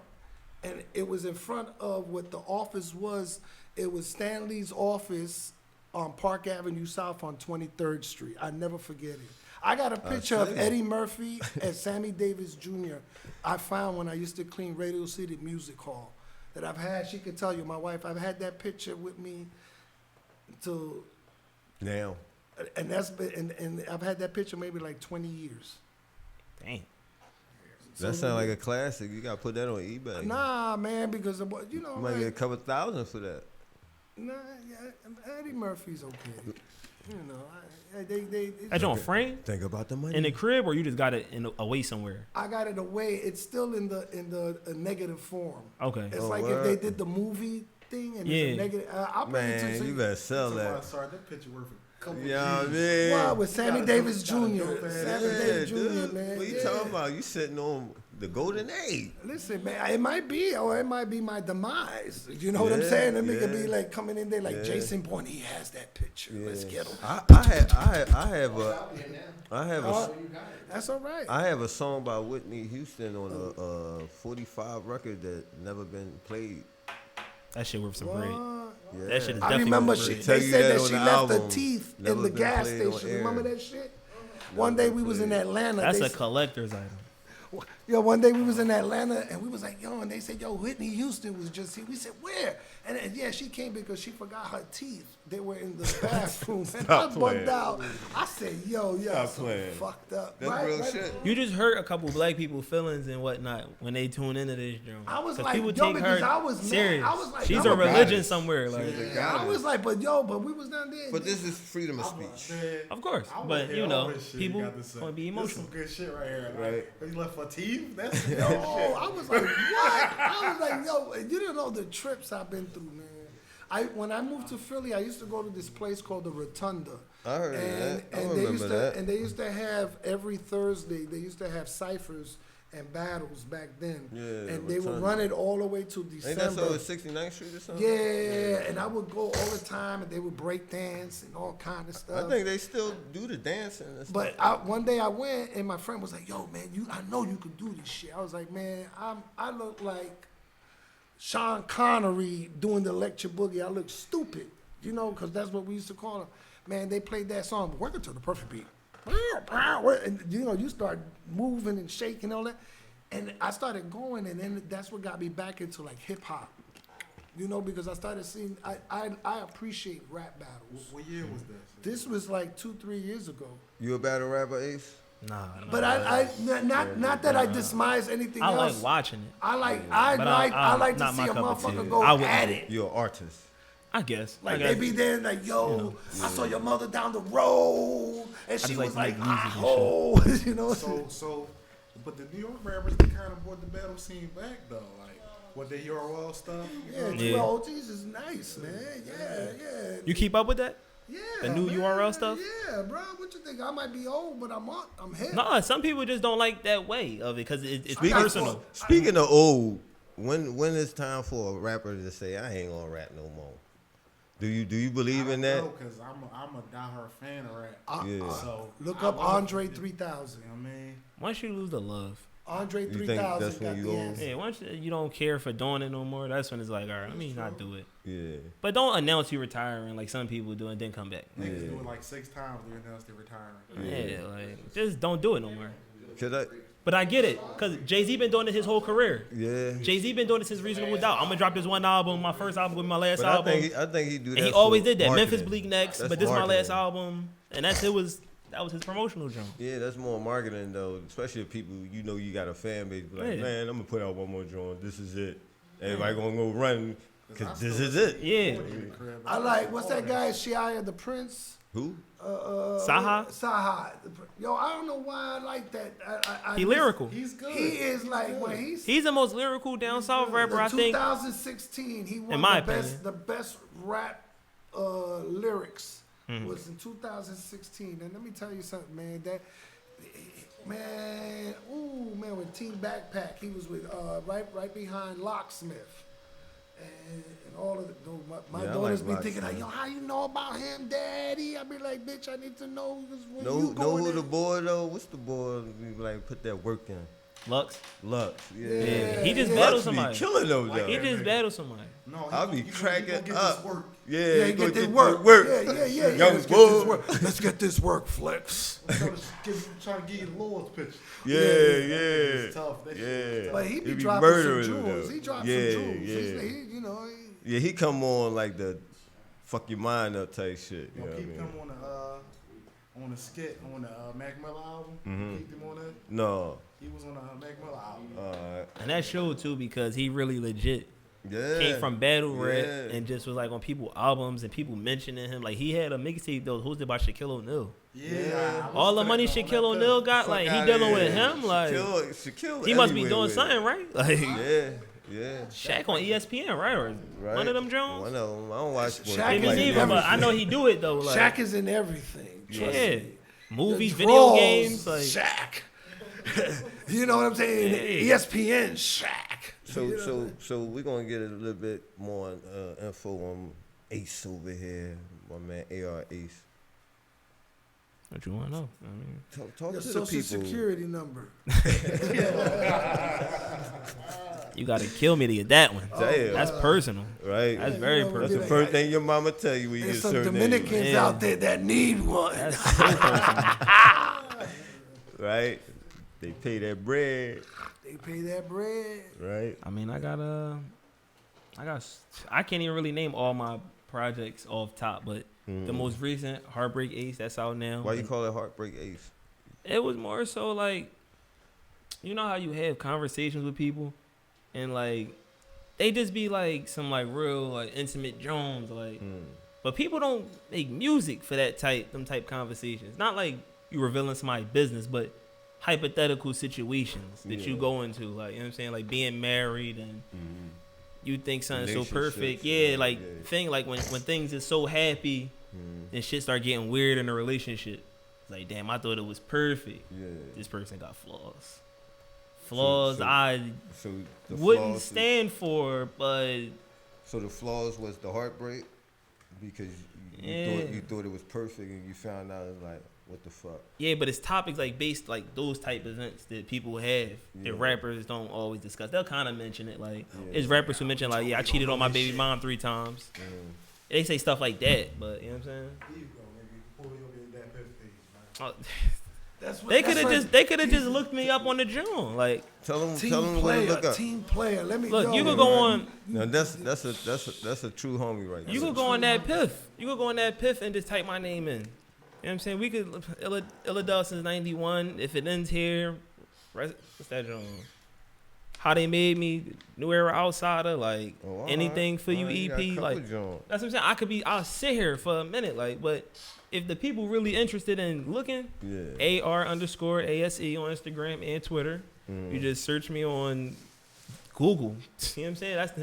And it was in front of what the office was. It was Stanley's office on Park Avenue South on 23rd Street. I never forget it. I got a picture of Eddie Murphy and Sammy Davis Jr. I found when I used to clean Radio City Music Hall that I've had. She could tell you, my wife, I've had that picture with me to, Now. and that's been, and I've had that picture maybe like 20 years. Dang. That sound like a classic. You gotta put that on eBay. Nah, man, because of what, You might get a couple thousand for that. Nah, yeah, Eddie Murphy's okay. You know, they That joint frame Think about the money. in the crib, or you just got it away somewhere? I got it away. It's still in the negative form. Okay. It's Oh, like word. if they did the movie thing and it's Yeah. a negative. I'll bring it to Man, you. you better sell Somebody that. started that picture worth a couple Yeah, I of G's. mean. Wow, with Sammy gotta Davis do- gotta Jr. do it, man. Sammy Yeah, Davis Jr. dude. Man. What you yeah. talking about? You sitting on the golden age. Listen, man, it might be, or it might be my demise. You know what I'm saying? That nigga be like coming in there like Jason Bourne. He has that picture. Let's get him. I have a. That's all right. I have a song by Whitney Houston on a 45 record that never been played. That shit worth some bread. Yeah. That shit is I definitely remember worth they bread. Tell you said that that on she the left the album. teeth Never in the been gas played on station. air. Remember that shit? One day we was in Atlanta. That's they a collector's item. Yo, one day we was in Atlanta and we was like, yo, and they said, yo, Whitney Houston was just here. We said, where? And yeah, she came because she forgot her teeth. They were in the bathroom. And I bugged playing. out. I said, yo, Stop so playing. fucked up. That's right? real Right? shit. You just hurt a couple black people's feelings and whatnot when they tune into this joint. I was 'Cause like, people yo, take because her I was mad. serious. I was like, She's I'm a a religion goddess. somewhere. Like, I was like, but we was down there. But this is freedom of speech. of course, I wanna but hear you all know, this shit you people got to say. want to be This emotional. some good shit right here. Right. Like, he left for teeth? That's Yo, I was like, what? I was like, yo, you don't know the trips I've been through, man. When I moved to Philly, I used to go to this place called the Rotunda. I heard that. I And they remember used to, that. and they used to have every Thursday. They used to have ciphers and battles back then. Yeah, and they would Rotunda. run it all the way to Ain't December. that so at 69th Street or something? Yeah, and I would go all the time, and they would break dance and all kind of stuff. I think they still do the dancing and stuff. But one day I went, and my friend was like, "Yo, man, I know you could do this shit." I was like, "Man, I look like Sean Connery doing the electric boogie. I look stupid, you know, because that's what we used to call him." Man, they played that song, working to the perfect beat. And you know, you start moving and shaking and all that. And I started going, and then that's what got me back into like hip hop. You know, because I started seeing, I appreciate rap battles. What year was this? This was like 2-3 years ago. You a battle rapper, Ace? Nah, But not that I despise anything I else. like watching it. I like to not see my a cup of tea. motherfucker go I wouldn't at do it. You're an artist. I guess. Like I they guess. be there like, yo, I saw your mother down the road, and she just like was to like, make music and oh, you know. So, but the New York rappers, they kind of brought the battle scene back, though. Like, what the URL stuff? You know? Yeah, 12 OGs is nice, man. Yeah. You keep up with that? Yeah, The new man. URL stuff? Yeah, bro. What you think? I might be old, but I'm hip. No, some people just don't like that way of it because it's Speaking, personal. speaking of old, when is time for a rapper to say I ain't gonna rap no more? Do you believe in that? Because I'm a diehard fan of rap. Yeah. So Look I up love Andre it. 3000. You know what I mean? Once you lose the love, Andre You think 3000 that's when got you the old? answer. yeah, once you don't care for doing it no more, that's when it's like, all right, let me not do it. Yeah. But don't announce you retiring like some people do and then come back. Niggas Yeah. do it like 6 times. They announced they're retiring. Yeah, like just don't do it no more. Could I? But I get it, cause Jay-Z been doing it his whole career. Yeah. Jay-Z been doing this since Reasonable Doubt. I'm gonna drop this one album, my first album with my last But album. I think he do that. And he for always did that. marketing. Memphis Bleak next, That's but this is my last marketing. album, and that was his promotional jump. Yeah, that's more marketing though, especially if people you got a fan base be like, Yeah. man, I'm gonna put out one more joint. This is it. Everybody gonna go run because this is it. Yeah, I like, what's that guy, Shia the Prince? Who? Saha. Saha. Yo, I don't know why I like that. He lyrical. He's good. He is like, when he's He's the most lyrical down south rapper, I think. 2016, he won In my the best rap lyrics Mm-hmm. was in 2016. And let me tell you something, man. With Team Backpack, he was with right behind Locksmith. And all of my Yeah, I daughters like be thinking, like, Locksmith. yo, how you know about him, Daddy? I be like, bitch, I need to know. 'Cause when Know you who going in- the boy though? What's the boy? We like put that work in. Lux. Lux. Yeah. Yeah, he just yeah. battled Lux be somebody. killing those though. He just battled somebody. No, I'll be cracking up. Yeah, Yeah, he gonna get this the work. work. Yeah. Young Let's get boy. this work. Let's get this work, Flex. Trying to give you the lowest pitch. Yeah. It's tough. That shit is Yeah. But he be He dropping some murdering them, jewels. though. He dropped Yeah, some jewels. yeah. He, you know, Yeah, he come on like the fuck your mind up type shit. You You know know, what I keep mean? him on the skit on the Mac Miller album. Mhm. Keep him on that. No. He was on the Mac Miller album. Alright. And that showed too because he really legit Yeah. came from battle rap Yeah. and just was like on people albums and people mentioning him. Like he had a mixtape that was hosted by Shaquille O'Neal. Yeah. All the money Shaquille O'Neal got, like he dealing with him, like Shaquille he must be everywhere doing with it. something right. Like Yeah. Shaq on ESPN, right? Or Right. one of them Jones. One of them. I don't watch sports. Shaq Maybe is it's in even, but I everything. know he do it though. Like Shaq is in everything. Trust yeah, me. movies, The video draws, games, like Shaq. You know what I'm saying? Hey. ESPN Shaq. So we're gonna get a little bit more info on Ace over here, my man AR Ace. What you want to know? I mean, Talk Your to the social people. security number. you got to kill me to get that one. Damn. That's personal. Right. That's very you know, That's the personal. first thing your mama tell you when you There's get some certain Dominicans Yeah. out there that need one. That's so personal. right? They pay that bread, They pay that bread. right? I mean, I can't even really name all my projects off top, but the most recent, Heartbreak Ace, that's out now. Why you call it Heartbreak Ace? It was more so like, you know how you have conversations with people, and like, they just be like some like real like intimate Jones, like, but people don't make music for them type conversations. Not like you revealing somebody's business, but hypothetical situations that you go into, like, you know what I'm saying, like being married and you think something's so perfect, Relationships, thing like when things is so happy, and shit start getting weird in a relationship. It's like, damn, I thought it was perfect. Yeah. This person got flaws. Flaws so I So the wouldn't flaws, stand for, but So the flaws was the heartbreak because you thought it was perfect and you found out it's like, what the fuck? yeah, but it's topics like based like those type of events that people have that rappers don't always discuss. They'll kind of mention it, like it's rappers who mention like, yeah, I cheated on my baby mom 3 times. They say stuff like that, but you know what I'm saying? Here you go, nigga. Pull your that pep page, man. Oh, they could have just looked me up on the Joan. Like, Tell them Team where to player, look up. team player. Let me look, you could go on. Now that's a true homie right there. You could go on that Piff. You could go on that Piff and just type my name in. You know what I'm saying? We could Illadel since '91. If it ends here, what's that Joan? How They Made Me, New Era Outsider, like anything for you EP, like that's what I'm saying. I'll sit here for a minute, like, but if the people really interested in looking, AR_ASE on Instagram and Twitter. You just search me on Google. You know what I'm saying? That's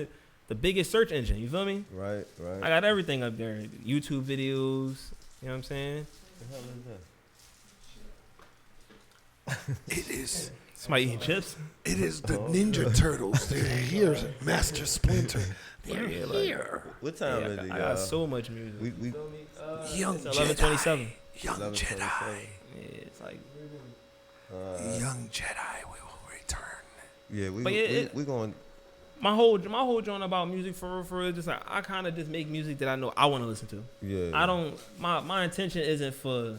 the biggest search engine. You feel me? Right. I got everything up there. YouTube videos. You know what I'm saying? What the hell is that? It is. Somebody eating chips? It is the Ninja Turtles. They're here, Master Splinter. They're here. What time is it, I y'all? got so much music. We Young It's 11:27. Young 11:27. Jedi. Yeah, it's like Young Jedi, we will return. yeah, we going. my whole joint about music for real is just like I kind of just make music that I know I want to listen to. Yeah. I don't. My intention isn't for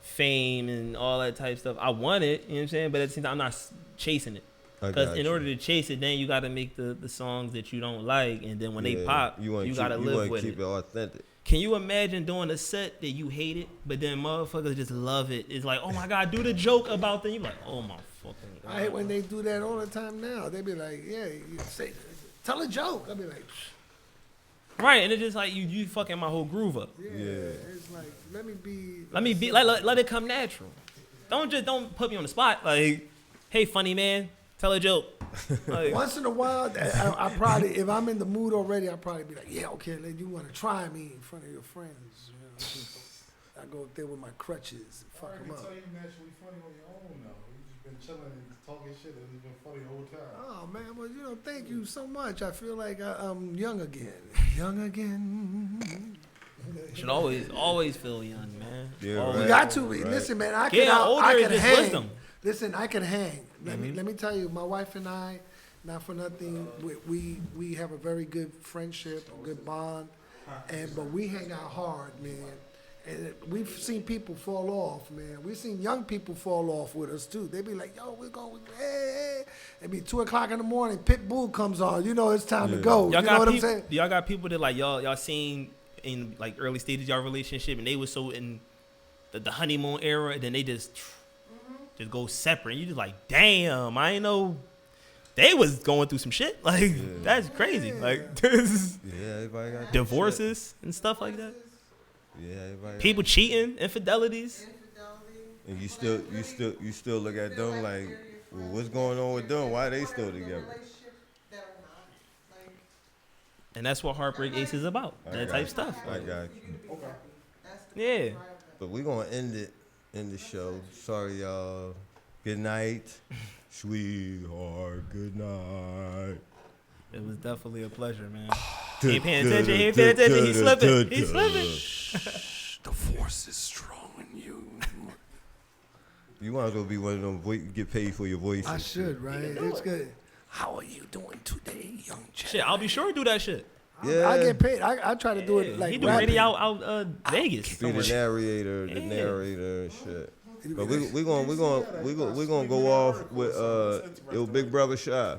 fame and all that type of stuff. I want it, you know what I'm saying, but at the same time, I'm not chasing it. Because in order to chase it, then you got to make the songs that you don't like, and then when they pop, you got to live with keep it. it authentic. Can you imagine doing a set that you hate it, but then motherfuckers just love it? It's like, oh my God, do the joke about them. You like, oh my fucking God. I hate when they do that all the time now. They be like, yeah, you say, tell a joke. I be like, Right, and it's just like you fucking my whole groove up. yeah. It's like, let me be. Let it come natural. Don't put me on the spot. Like, hey, funny man, tell a joke. Like, Once in a while, I probably, if I'm in the mood already, I'll probably be like, yeah, okay, then you want to try me in front of your friends. You know, I go up there with my crutches and fuck I them can up. tell you naturally funny on your own now. You just been chilling and talking shit and it's been funny the whole time. Oh man, well, you know, thank you so much. I feel like I'm young again. Young again. should always feel young, man. Yeah, Always. You got to be. Listen, man, I Getting older is can just hang. wisdom. Listen, I can hang. Let me tell you, my wife and I, not for nothing, we have a very good friendship, a good bond, but we hang out hard, man. And we've seen people fall off, man. We've seen young people fall off with us too. They be like, "Yo, we're going, hey." It be 2:00 in the morning. Pitbull comes on. You know it's time to go. Y'all you know what I'm people, saying? y'all got people that like y'all seen in like early stages of y'all relationship, and they was so in the honeymoon era, and then they just go separate. And you just like, damn, I ain't know they was going through some shit. Like that's crazy. Like Everybody got divorces and stuff like that. Everybody. People cheating, infidelities. And you still look at them like, well, what's going on with them? Why they still together? And that's what Heartbreak Ace is about. That type stuff. I got you. Yeah. But we're gonna end the show. Sorry, y'all. Good night, sweetheart. Good night. It was definitely a pleasure, man. He ain't paying attention. He ain't paying attention. He's slipping. He's slipping. The force is strong in you. You might as well be one of them get paid for your voice. I should, right? It's good. How are you doing today, young Jack? Shit, I'll be sure to do that shit. Yeah. I get paid. I try to do it like he do rapping. radio out Vegas. Be the narrator, and shit. But we're gonna go off with your big brother Shy.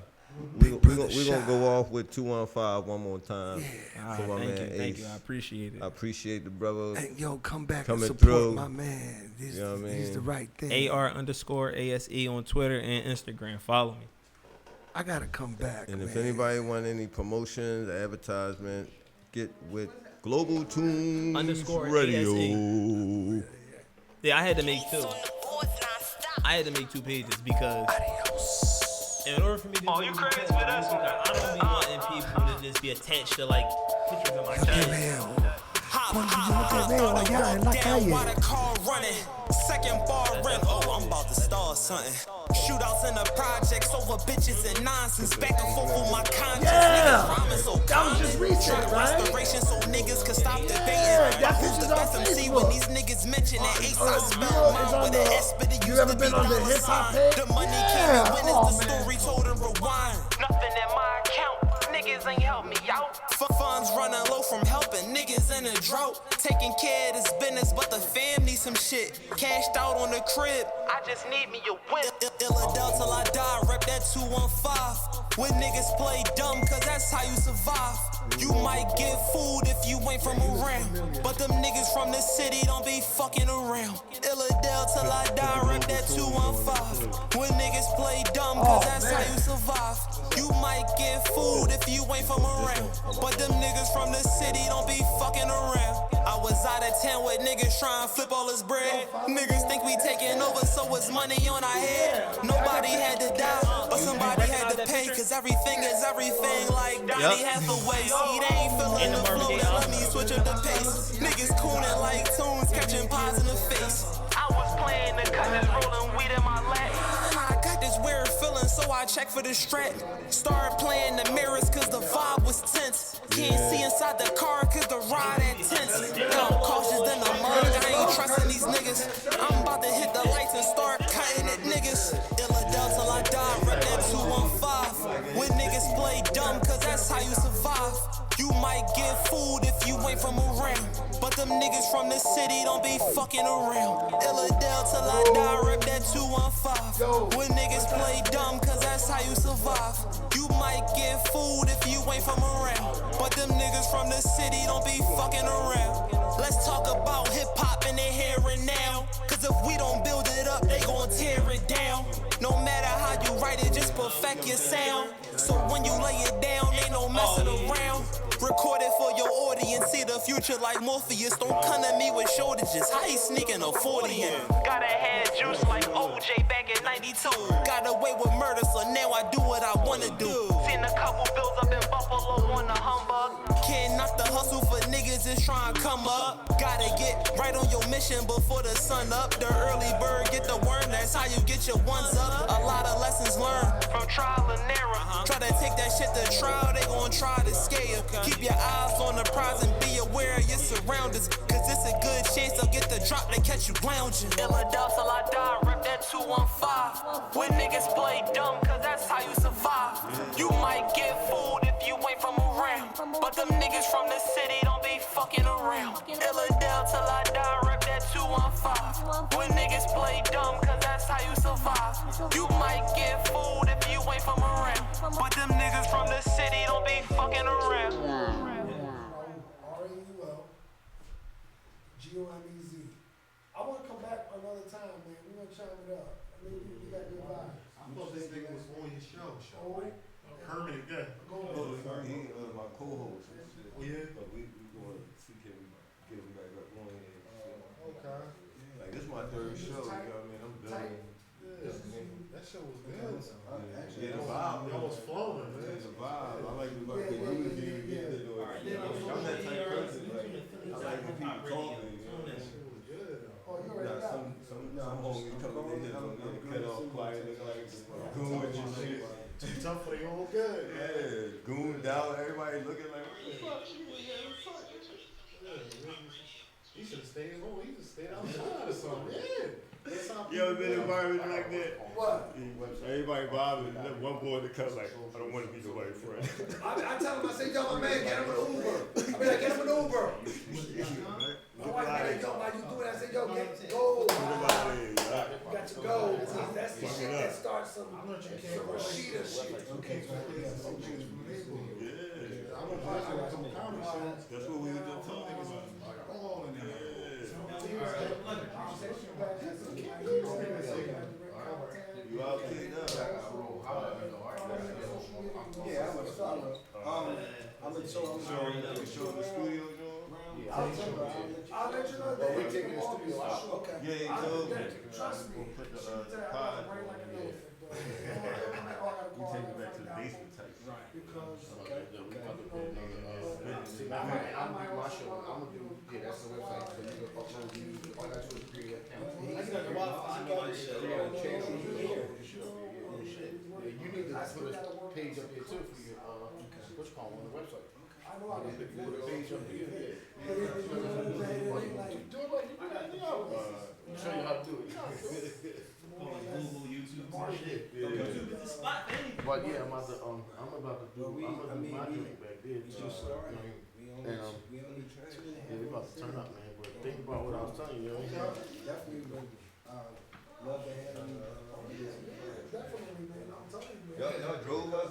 We're gonna go off with 215 one more time. Yeah. For my man Thank Ace. you. I appreciate it. I appreciate the brother. Hey, yo, come back Coming and support through. my man. He's, You know what I he's mean? the right thing. AR_ASE on Twitter and Instagram. Follow me. I gotta come back. And if man. anybody want any promotions, advertisement, get with Global Tunes _ASE. Radio. Yeah, I had to make two. I had to make 2 pages because in order for me to do you crazy with us? I don't be wanting people to just be attached to like pictures of my chest. Second bar rent, oh, I'm about to start something. Shootouts in the projects over bitches and nonsense. Back and forth with my conscience. Yeah. Niggas rhyming so That was just recent, Try right? restoration so niggas can stop debating. that Who's picture's the on best MC Facebook. when these niggas mention that Ace I you spell know, it's mine on with the- an S, but it you used ever to been be on the dollar hip-hop sign. page? The money Yeah. came and when Oh, it's the man. story told and rewind. Nothing in my account, niggas ain't help me out. Funds running low from helping niggas in a drought. Taking care of this business, but the fam needs some shit. Cashed out on the crib, I just need me a win. Ill till I die, rep that 215. When niggas play dumb, cause that's how you survive. You might get food if you ain't from around, but them niggas from the city don't be fucking around. Illadale till I die, rep that 215. When niggas play dumb, cause that's how you survive. You might get food if you ain't from around, but them niggas from the city don't be fucking around. I was out of town with niggas trying to flip all his bread. Niggas think we taking over, so it's money on our head. Nobody had to die, but somebody had to pay, cause everything is everything like Donnie Hathaway. See, they ain't feeling the flow, that let me switch up the pace. Niggas cooning like tunes, catching pies in the face. I was playing the cut, just rolling weed in my lap. I got this weird feeling, so I checked for the strap. Started playing the mirrors, cause the vibe was tense. Can't see inside the car, cause the ride had tense. Now I'm cautious than the mug, I ain't trusting these niggas. I'm about to hit the lights and start cutting at niggas. Illadale till I die, rep that 215. When niggas play dumb, cause that's how you survive. You might get food if you ain't from around, but them niggas from the city don't be fucking around. Illadale till I die, rep that 215. When niggas play dumb, cause that's how you survive. You might get food if you ain't from around, but them niggas from the city don't be fucking around. Let's talk about hip hop in the here and now, cause if we don't build it up, they gon' tear it down. No matter how you write it, just perfect your sound. So when you lay it down, ain't no messing around. Record it for your audience, see the future like Morpheus. Don't come to me with shortages, how he sneaking a 40 in? Got a head juice like OJ back in 92. Got away with murder, so now I do what I wanna do. Seen a couple bills up in Buffalo on the humbug. Can't knock the hustle for niggas that's trying to come up. Gotta get right on your mission before the sun up. The early bird get the worm, that's how you get your ones up. A lot of lessons learned from trial and error. Try to take that shit to trial, they gon' try to scare you. Keep your eyes on the prize and be aware of your surroundings, cause it's a good chance they'll get the drop, they catch you lounging. Illadale till I die, rep that 215. When niggas play dumb, cause that's how you survive. You might get food if you ain't from around, but them niggas from the city don't be fucking around. Illadale till I die, rep that 215. When niggas play dumb, cause that's how you survive. You might get food if you ain't from around, but them niggas from the city don't be fucking around. R-A-U-L G-O-M-E-Z. I want to come back another time, man. We're going to chime it up. I mean, we got good vibes. I thought this nigga was on your show. Oh, Herman again. go ahead. He my co-host and shit. Yeah. But we going to see can we get him back up on here. Okay. Like this is my third show, you know what I mean? I'm building. Yeah. That show was good. Yeah, the vibe. Y'all was flowing, man. The vibe. I like the vibe. The unity to get into it. I'm that type of person. Like, I like when people talking. You know? That shit was good. Oh, Some homies coming in here gonna get cut off quiet, looking like goon and shit. Too tough for their own good. Yeah, gooned out. Everybody looking like, what the fuck? He should have stayed home. He just stayed outside or something. Yeah. That's how You ever been in an environment like that? What? Everybody bothering. One boy in the cut like, I don't want to be nobody's friend. I tell him, I say, yo, my man, get him an Uber. I be like, get him an Uber. My wife be like, yo, why you do it? I say, yo, go. Nobody. You got to go. That's the shit that starts some Rashida shit. Yeah. I'm a positive with some comedy shows. That's what we were just talking about. All in there. You out kicked up. Yeah, I'm in the Show in the studio, John? I'll let you know that. we taking the studio out. Okay. Yeah, he told me. Trust me. We'll put the She said I pod. gotta bring like an elephant, but We take it back to the basement type. because I'm gonna do my show. I'm gonna do, yeah, that's the website. So you can upload music. All I got to do is create an account. You need to put a page up here too for your, what's called on the website. I know I can Put a page up here. do it like Do it like you do anything else. Show you how to do it. Google, YouTube, some shit. Yeah. YouTube is the spot for anything. But yeah, I'm about to do my drink back there too. And yeah, we about to turn up, man. But think about what I was telling you, Definitely would love to have you. definitely, man. I'm telling you, man. Y'all drove us?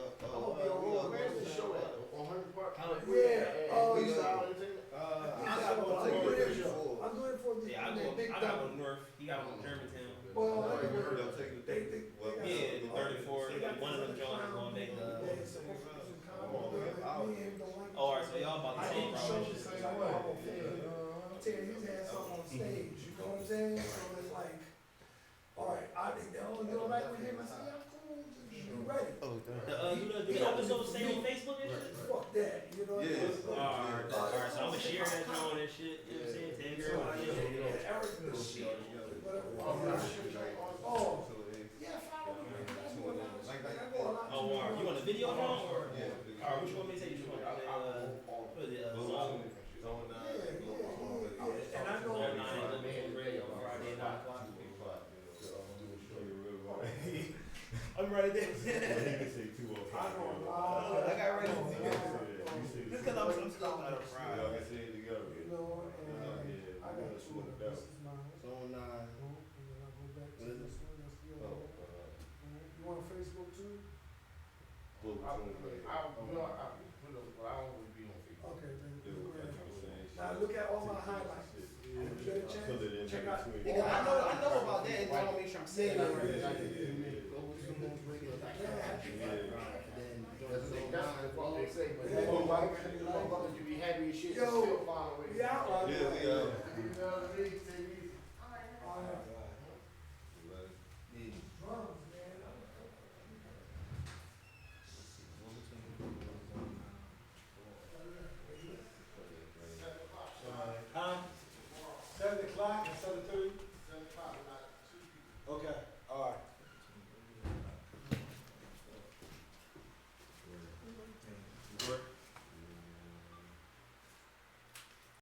Where's the show at? On 100 Park? Yeah. Oh, East yeah. Side Entertainment? I'm doing it for the Yeah, big I got one north. He got one Germantown. Well, Y'all taking the Yeah, the 34. One of them John is gonna make the. Oh, alright, so y'all about the same probably. Terry, he's had something on stage, you know what I'm saying? So it's like, alright, I think they all get right with him. I said, yeah, I'm cool, just be ready. The episode stay on Facebook and shit? Fuck that, you know what I'm saying? Alright, so I'm gonna share that John and shit. You know what I'm saying? Tag everybody in it. Eric, this shit, whatever. Oh, yeah, follow me. That's what I was like. I go a lot. Oh, alright. You want a video John or? Alright, which one may take you? What is it? Zone. Yeah. And I know. Zone 9 radio Friday at 9 o'clock. I'm right there. I know. I got ready to see that. Just because I'm still out of Friday. Y'all can see it together. You know, and I got two of them. This is mine. Zone 9. You want Facebook too? I don't be on Facebook. Okay, then. Now look at all my highlights. When you get a chance, check out. I know about that. I want to make sure I'm saying it right. You be happy as shit. Yo, Still find a way. we out. Yeah, we out. You know what I mean?